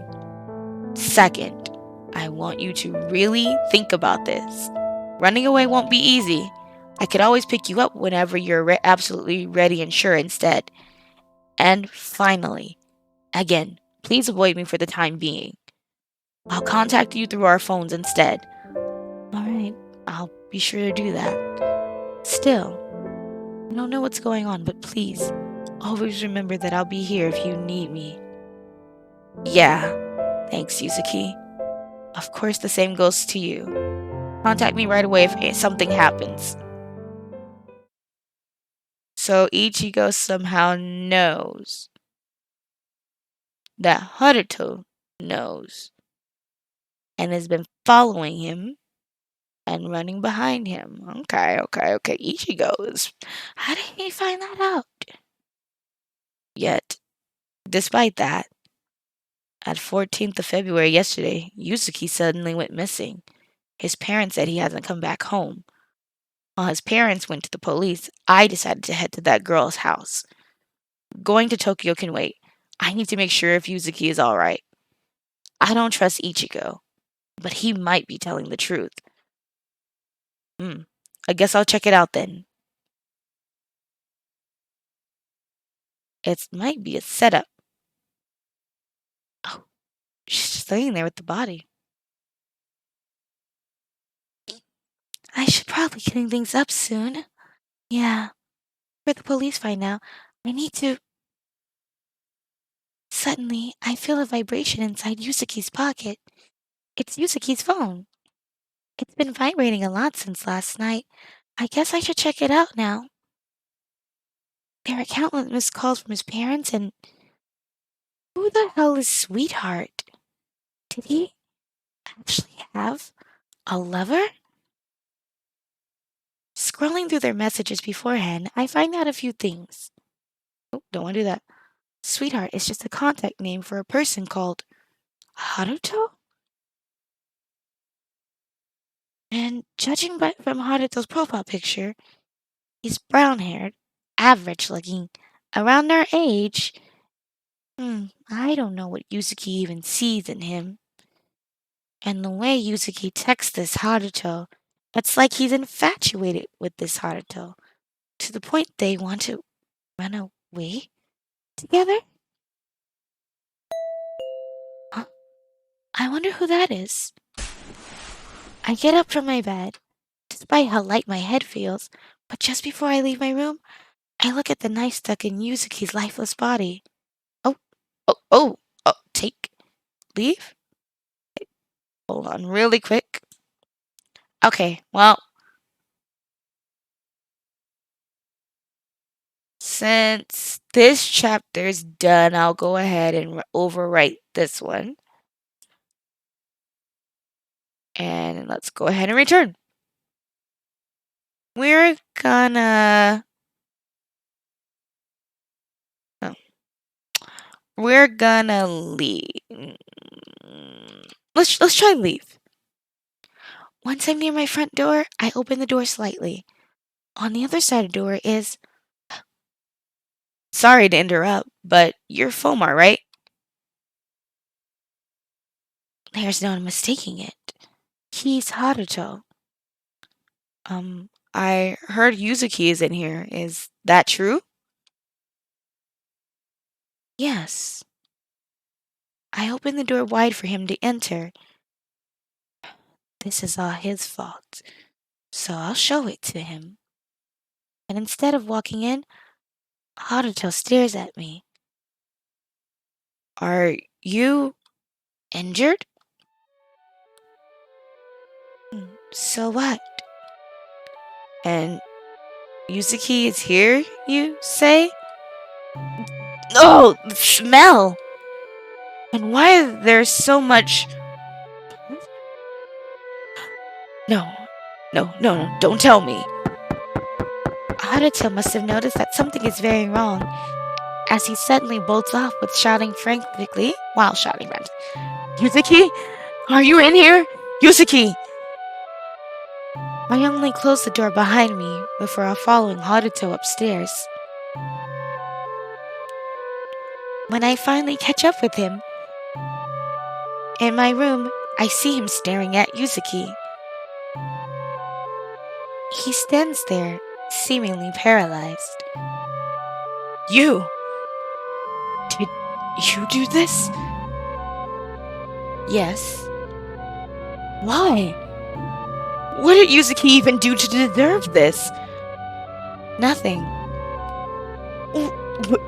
2nd, I want you to really think about this. Running away won't be easy. I could always pick you up whenever you're absolutely ready and sure instead. And finally, again, please avoid me for the time being. I'll contact you through our phones instead. Alright, I'll be sure to do that. Still, I don't know what's going on, but please, always remember that I'll be here if you need me. Yeah, thanks, Yuzuki. Of course, the same goes to you. Contact me right away if something happens. So Ichigo somehow knows that Haruto knows and has been following him and running behind him. Okay. Ichigo is. How did he find that out? Yet, despite that, at 14th of February yesterday, Yuzuki suddenly went missing. His parents said he hasn't come back home. While his parents went to the police, I decided to head to that girl's house. Going to Tokyo can wait. I need to make sure if Yuzuki is alright. I don't trust Ichigo, but he might be telling the truth. I guess I'll check it out then. It might be a setup. Oh, she's just laying there with the body. I should probably clean things up soon. Yeah. For the police find out, I need to. Suddenly, I feel a vibration inside Yuzuki's pocket. It's Yuzuki's phone. It's been vibrating a lot since last night. I guess I should check it out now. There are countless missed calls from his parents, and who the hell is Sweetheart? Did he actually have a lover? Scrolling through their messages beforehand, I find out a few things. Oh, don't want to do that. Sweetheart is just a contact name for a person called Haruto? And judging from Haruto's profile picture, he's brown haired, average looking, around our age. I don't know what Yuzuki even sees in him. And the way Yuzuki texts this Haruto, it's like he's infatuated with this Haruto, to the point they want to run away together? Huh? I wonder who that is. I get up from my bed, despite how light my head feels, but just before I leave my room, I look at the knife stuck in Yuzuki's lifeless body. Oh, take, leave? Hold on, really quick. Okay, well, since this chapter is done, I'll go ahead and overwrite this one. And let's go ahead and return. We're gonna oh, we're gonna leave. Let's try leave. Once I'm near my front door, I open the door slightly. On the other side of the door is. Sorry to interrupt, but you're Fomar, right? There's no mistaking it. He's Haruto. I heard Yuzuki is in here. Is that true? Yes. I opened the door wide for him to enter. This is all his fault, so I'll show it to him. And instead of walking in, Haruto stares at me. Are you injured? So what? And Yuzuki is here, you say? Oh, the smell! And why is there so much. No, no, don't tell me. Haruto must have noticed that something is very wrong, as he suddenly bolts off with shouting frantically while shouting frantically. Yuzuki? Are you in here? Yuzuki! I only closed the door behind me before following Haruto upstairs. When I finally catch up with him, in my room, I see him staring at Yuzuki. He stands there, seemingly paralyzed. You! Did you do this? Yes. Why? What did Yuzuki even do to deserve this? Nothing.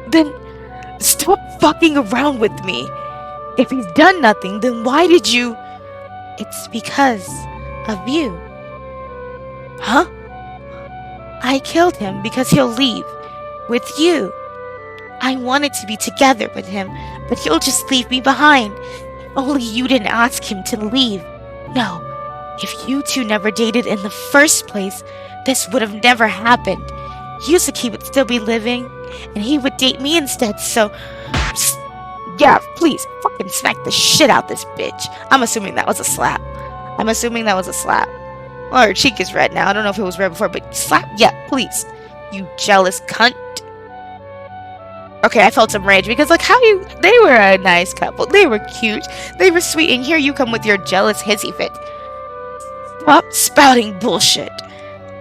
Then stop fucking around with me. If he's done nothing, then why did you? It's because of you. Huh? I killed him because he'll leave. With you. I wanted to be together with him, but he'll just leave me behind. Only you didn't ask him to leave. No. If you two never dated in the first place, this would have never happened. Yuzuki would still be living, and he would date me instead, so. Yeah, please, fucking smack the shit out this bitch. I'm assuming that was a slap. Well, her cheek is red now. I don't know if it was red before, but slap. Yeah, please. You jealous cunt. Okay, I felt some rage because, like, they were a nice couple. They were cute. They were sweet, and here you come with your jealous hissy fit. Stop spouting bullshit.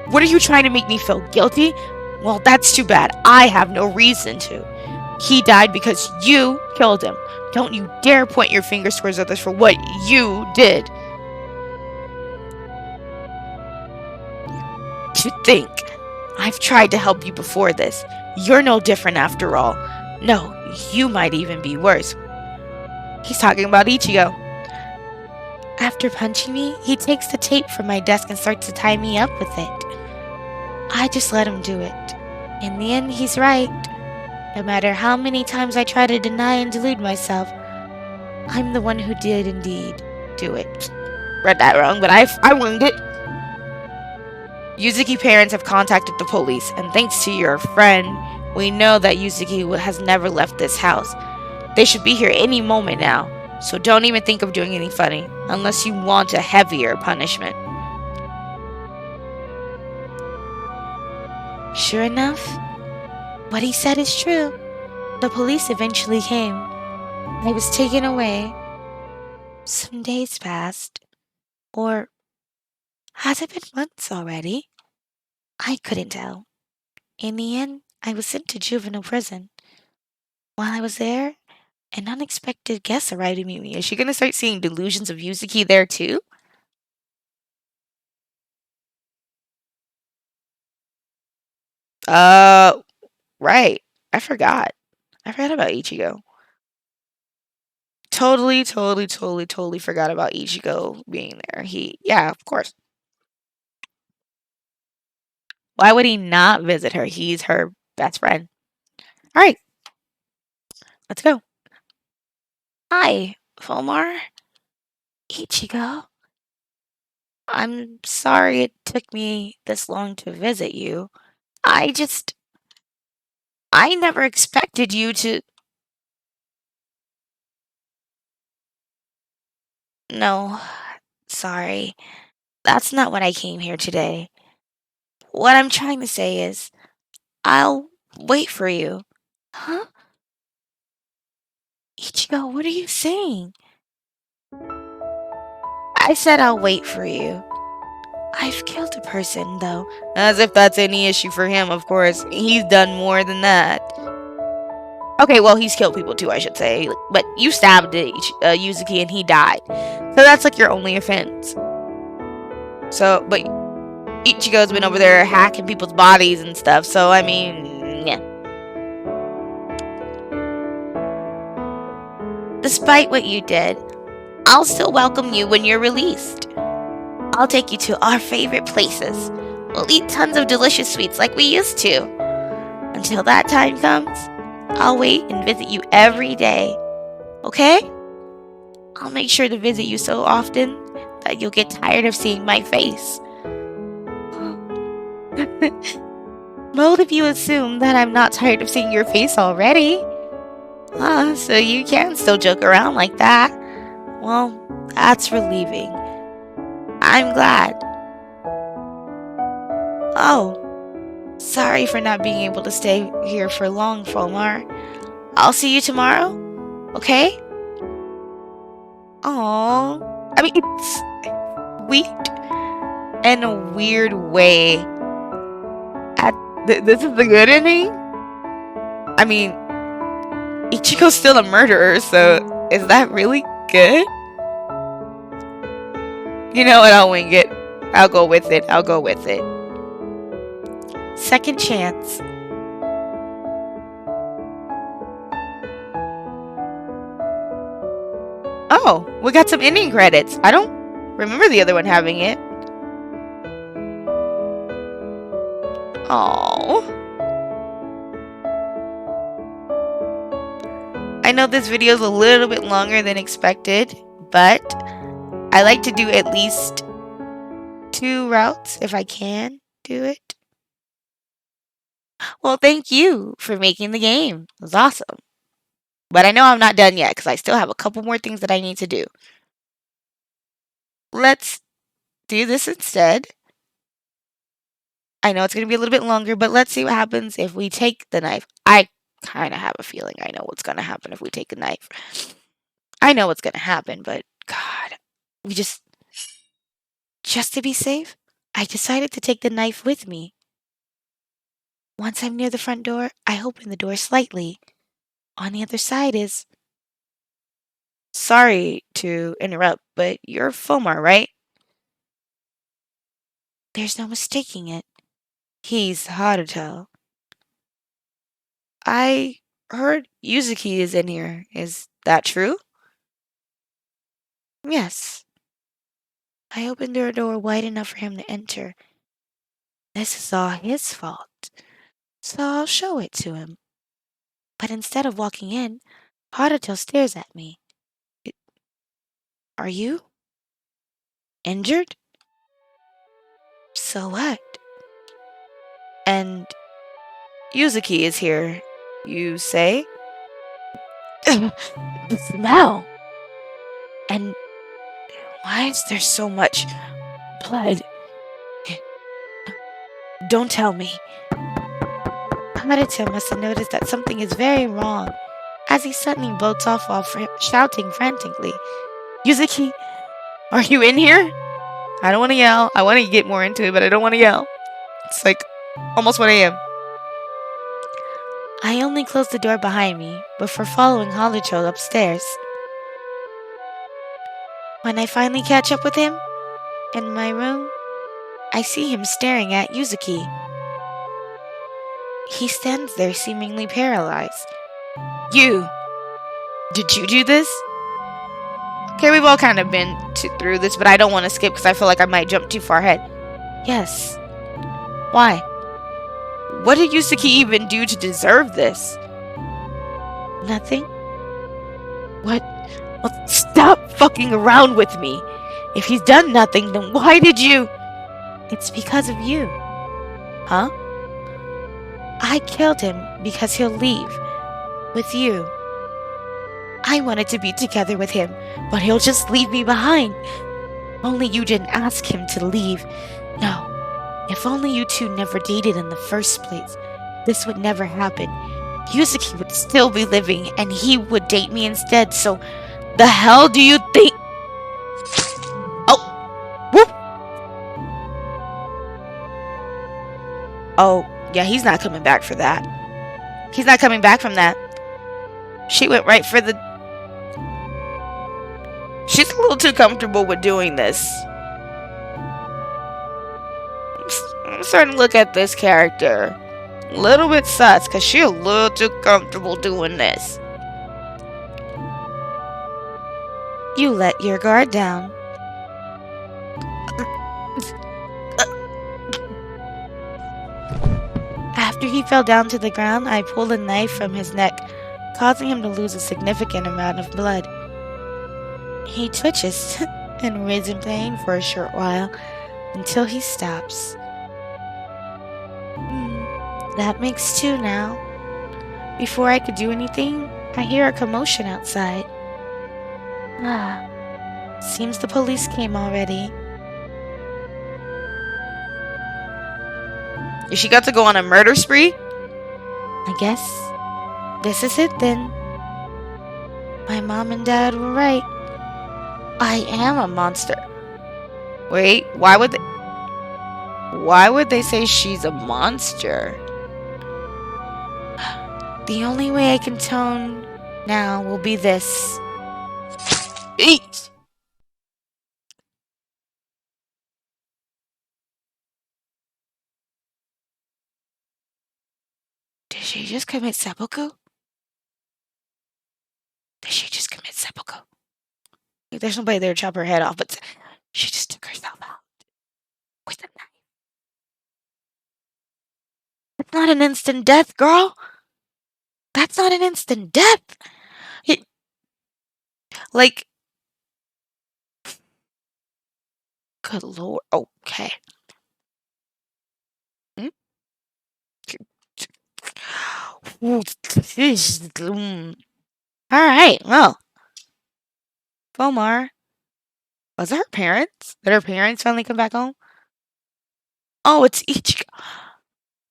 What are you trying to make me feel guilty? Well, that's too bad. I have no reason to. He died because you killed him. Don't you dare point your fingers towards others for what you did. To think. I've tried to help you before this. You're no different after all. No, you might even be worse. He's talking about Ichigo. After punching me, he takes the tape from my desk and starts to tie me up with it. I just let him do it. In the end, he's right. No matter how many times I try to deny and delude myself, I'm the one who did indeed do it. Read that wrong, but I winged it. Yuzuki parents have contacted the police, and thanks to your friend, we know that Yuzuki has never left this house. They should be here any moment now, so don't even think of doing anything funny, unless you want a heavier punishment. Sure enough, what he said is true. The police eventually came. I was taken away. Some days passed. Or has it been months already? I couldn't tell. In the end, I was sent to juvenile prison. While I was there, an unexpected guest arrived to meet me. Is she going to start seeing delusions of Yuzuki there too? Uh, right. I forgot. I forgot about Ichigo. Totally forgot about Ichigo being there. Yeah, of course. Why would he not visit her? He's her best friend. All right, let's go. Hi, Fulmar. Ichigo. I'm sorry it took me this long to visit you. I just. I never expected you to. No, sorry. That's not what I came here today. What I'm trying to say is, I'll wait for you. Huh? Ichigo, what are you saying? I said I'll wait for you. I've killed a person, though. As if that's any issue for him, of course. He's done more than that. Okay, well, he's killed people too, I should say. But you stabbed Yuzuki and he died. So that's like your only offense. So, but Ichigo's been over there hacking people's bodies and stuff. So, I mean, yeah. Despite what you did, I'll still welcome you when you're released. I'll take you to our favorite places. We'll eat tons of delicious sweets like we used to. Until that time comes, I'll wait and visit you every day. Okay? I'll make sure to visit you so often that you'll get tired of seeing my face. Both of you assume that I'm not tired of seeing your face already. So you can still joke around like that. Well, that's relieving. I'm glad. Oh, sorry for not being able to stay here for long, Fomar. I'll see you tomorrow, okay? Aww. I mean, it's sweet in a weird way. This is the good ending? I mean, Ichigo's still a murderer, so is that really good? You know what, I'll wing it. I'll go with it. I'll go with it. Second chance. Oh, we got some ending credits. I don't remember the other one having it. Oh. I know this video is a little bit longer than expected, but I like to do at least 2 routes if I can do it. Well, thank you for making the game. It was awesome. But I know I'm not done yet because I still have a couple more things that I need to do. Let's do this instead. I know it's going to be a little bit longer, but let's see what happens if we take the knife. I kind of have a feeling I know what's going to happen if we take a knife. I know what's going to happen, but God, we just to be safe, I decided to take the knife with me. Once I'm near the front door, I open the door slightly. On the other side is... Sorry to interrupt, but you're Fomar, right? There's no mistaking it. He's Haruto. I heard Yuzuki is in here. Is that true? Yes. I opened the door wide enough for him to enter. This is all his fault, so I'll show it to him. But instead of walking in, Haruto stares at me. Are you injured? So what? And Yuzuki is here, you say? The smell! And why is there so much blood? Don't tell me. Haruto must have noticed that something is very wrong, as he suddenly bolts off while shouting frantically. Yuzuki, are you in here? I don't want to yell. I want to get more into it, but I don't want to yell. It's like almost 1 a.m. I only closed the door behind me before following Haruto upstairs. When I finally catch up with him, in my room, I see him staring at Yuzuki. He stands there seemingly paralyzed. You! Did you do this? Okay, we've all kind of been through this, but I don't want to skip because I feel like I might jump too far ahead. Yes. Why? What did Yuzuki even do to deserve this? Nothing. What? Well, stop fucking around with me. If he's done nothing, then why did you? It's because of you. Huh? I killed him because he'll leave. With you. I wanted to be together with him, but he'll just leave me behind. only you didn't ask him to leave. No, if only you two never dated in the first place, this would never happen. Yuzuki would still be living and he would date me instead, so the hell do you think? Oh, whoop! Oh, yeah, he's not coming back for that. He's not coming back from that. She went right for the. She's a little too comfortable with doing this. I'm starting to look at this character a little bit sus because she's a little too comfortable doing this. You let your guard down. After he fell down to the ground, I pulled a knife from his neck, causing him to lose a significant amount of blood. He twitches and writhes in pain for a short while until he stops. That makes two now. Before I could do anything, I hear a commotion outside. Seems the police came already. Is she got to go on a murder spree? I guess this is it then. My mom and dad were right. I am a monster. Wait, why would they say she's a monster? The only way I can tone now will be this. Eat! Did she just commit seppuku? Did she just commit seppuku? There's nobody there to chop her head off, but she just took herself out with a knife. That's not an instant death, girl. That's not an instant death. Like, good lord. Okay. Hmm? All right. Well, Fomar. Was it her parents? Did her parents finally come back home? Oh, it's Ichigo.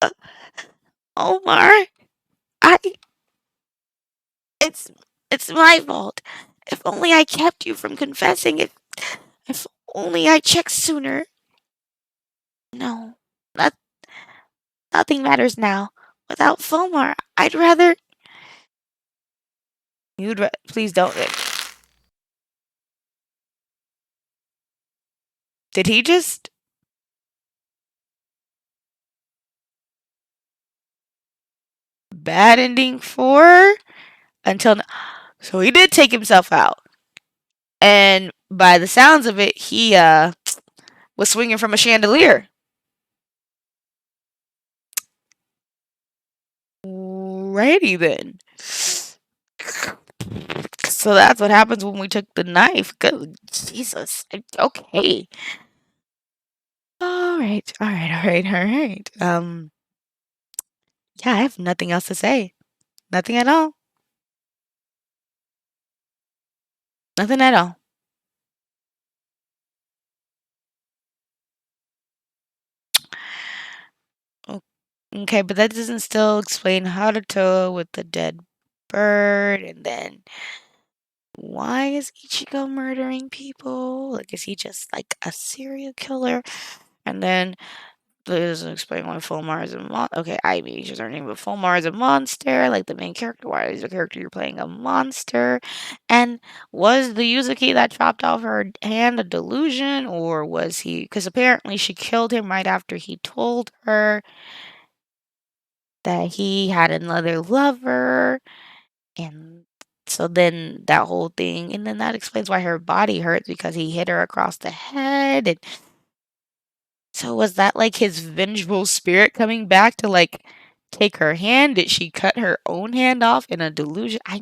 Uh, Omar. I. It's. It's my fault. If only I kept you from confessing. If only I checked sooner. No. Not, nothing matters now. Without Fomar, I'd rather. Please don't. Did he just? Bad ending for until so he did take himself out, and by the sounds of it, he was swinging from a chandelier. Righty then. So that's what happens when we took the knife. Good Jesus. Okay. All right. All right. All right. All right. Yeah, I have nothing else to say. Nothing at all. Nothing at all. Okay, but that doesn't still explain Haruto with the dead bird, and then why is Ichigo murdering people? Like, is he just like a serial killer? And then that doesn't explain why Fulmar is a monster. Okay, Ivy is just her name, but Fulmar is a monster. Like the main character, why is the character you're playing a monster? And was the Yuzuki that chopped off her hand a delusion, or was he? Because apparently she killed him right after he told her that he had another lover, and so then that whole thing, and then that explains why her body hurts because he hit her across the head. And so was that like his vengeful spirit coming back to like take her hand? Did she cut her own hand off in a delusion? I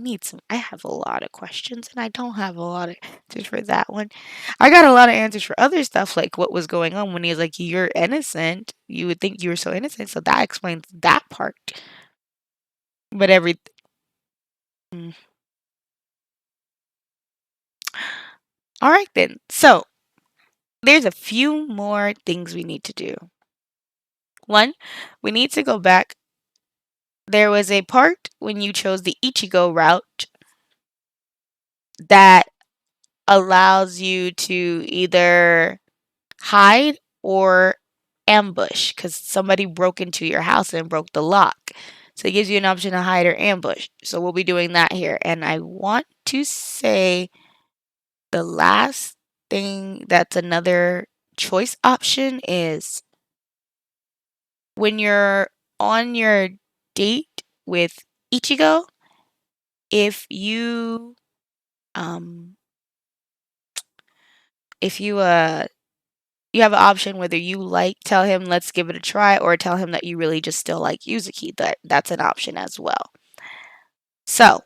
have a lot of questions and I don't have a lot of answers for that one. I got a lot of answers for other stuff like what was going on when he was like, "You're innocent." You would think you were so innocent, so that explains that part. But every mm. All right then. So there's a few more things we need to do. One, we need to go back. There was a part when you chose the Ichigo route that allows you to either hide or ambush because somebody broke into your house and broke the lock. So it gives you an option to hide or ambush. So we'll be doing that here. And I want to say the last thing that's another choice option is when you're on your date with Ichigo, if you um you have an option whether you tell him let's give it a try or tell him that you really just still like Yuzuki. That's an option as well. So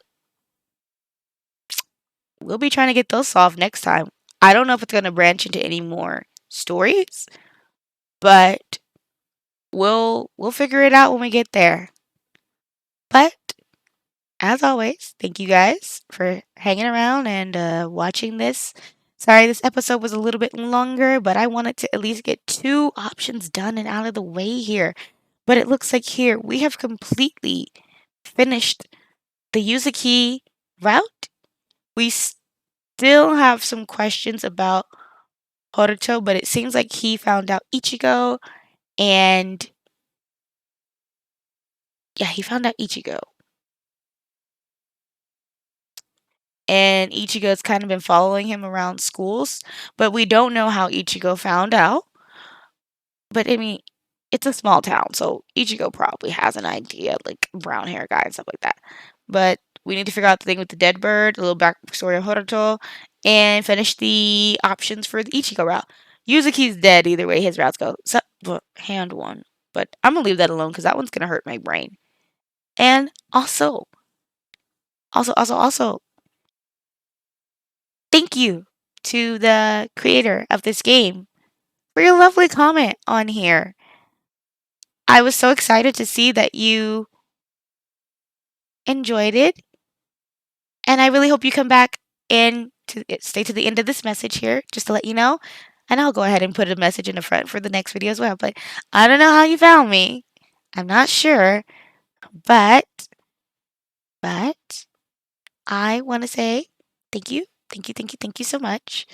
we'll be trying to get those solved next time. I don't know if it's gonna branch into any more stories, but we'll figure it out when we get there. But as always, thank you guys for hanging around and watching this. Sorry, this episode was a little bit longer, but I wanted to at least get 2 options done and out of the way here. But it looks like here we have completely finished the Yuzuki route. We still have some questions about Haruto, but it seems like he found out Ichigo and yeah, he found out Ichigo. And Ichigo's kind of been following him around schools, but we don't know how Ichigo found out. But I mean, it's a small town, so Ichigo probably has an idea, like brown hair guy and stuff like that. But we need to figure out the thing with the dead bird, a little backstory of Haruto, and finish the options for the Ichigo route. Yuzuki's dead either way his routes go. So, well, hand one. But I'm gonna leave that alone because that one's gonna hurt my brain. And also, thank you to the creator of this game for your lovely comment on here. I was so excited to see that you enjoyed it, and I really hope you come back and stay to the end of this message here, just to let you know. And I'll go ahead and put a message in the front for the next video as well. But I don't know how you found me. I'm not sure, but I want to say thank you, thank you so much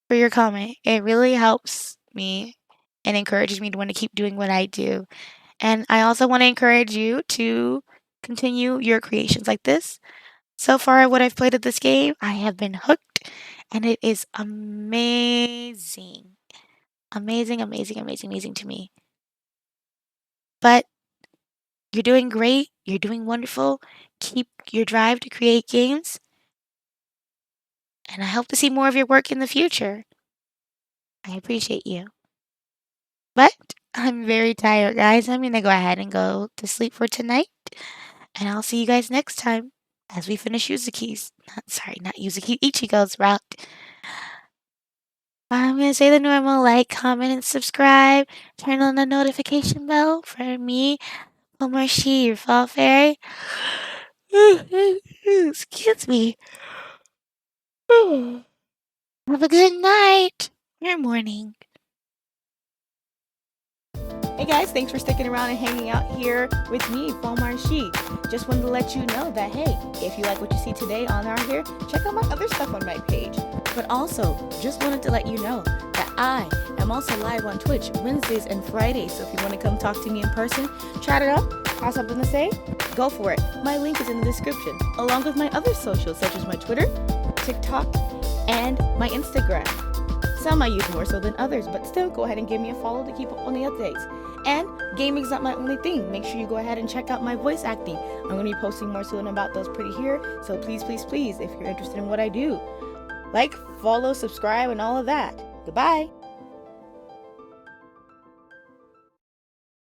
for your comment. It really helps me and encourages me to want to keep doing what I do. And I also want to encourage you to continue your creations like this. So far, what I've played of this game, I have been hooked, and it is amazing. Amazing to me. But you're doing great. You're doing wonderful. Keep your drive to create games. And I hope to see more of your work in the future. I appreciate you. But I'm very tired, guys. I'm going to go ahead and go to sleep for tonight. And I'll see you guys next time as we finish Yuzuki's. Not Yuzuki, Ichigo's route. I'm going to say the normal like, comment, and subscribe. Turn on the notification bell for me, Omarshi, your fall fairy. Excuse me. Have a good night or morning. Hey guys, thanks for sticking around and hanging out here with me, Fomarshi. Just wanted to let you know that, hey, if you like what you see today on our here, check out my other stuff on my page. But also, just wanted to let you know that I am also live on Twitch Wednesdays and Fridays. So if you want to come talk to me in person, chat it up, have something to say, go for it. My link is in the description, along with my other socials such as my Twitter, TikTok, and my Instagram. Some I use more so than others, but still go ahead and give me a follow to keep up on the updates. And gaming's not my only thing. Make sure you go ahead and check out my voice acting. I'm going to be posting more soon about those pretty here. So please, if you're interested in what I do, like, follow, subscribe, and all of that. Goodbye.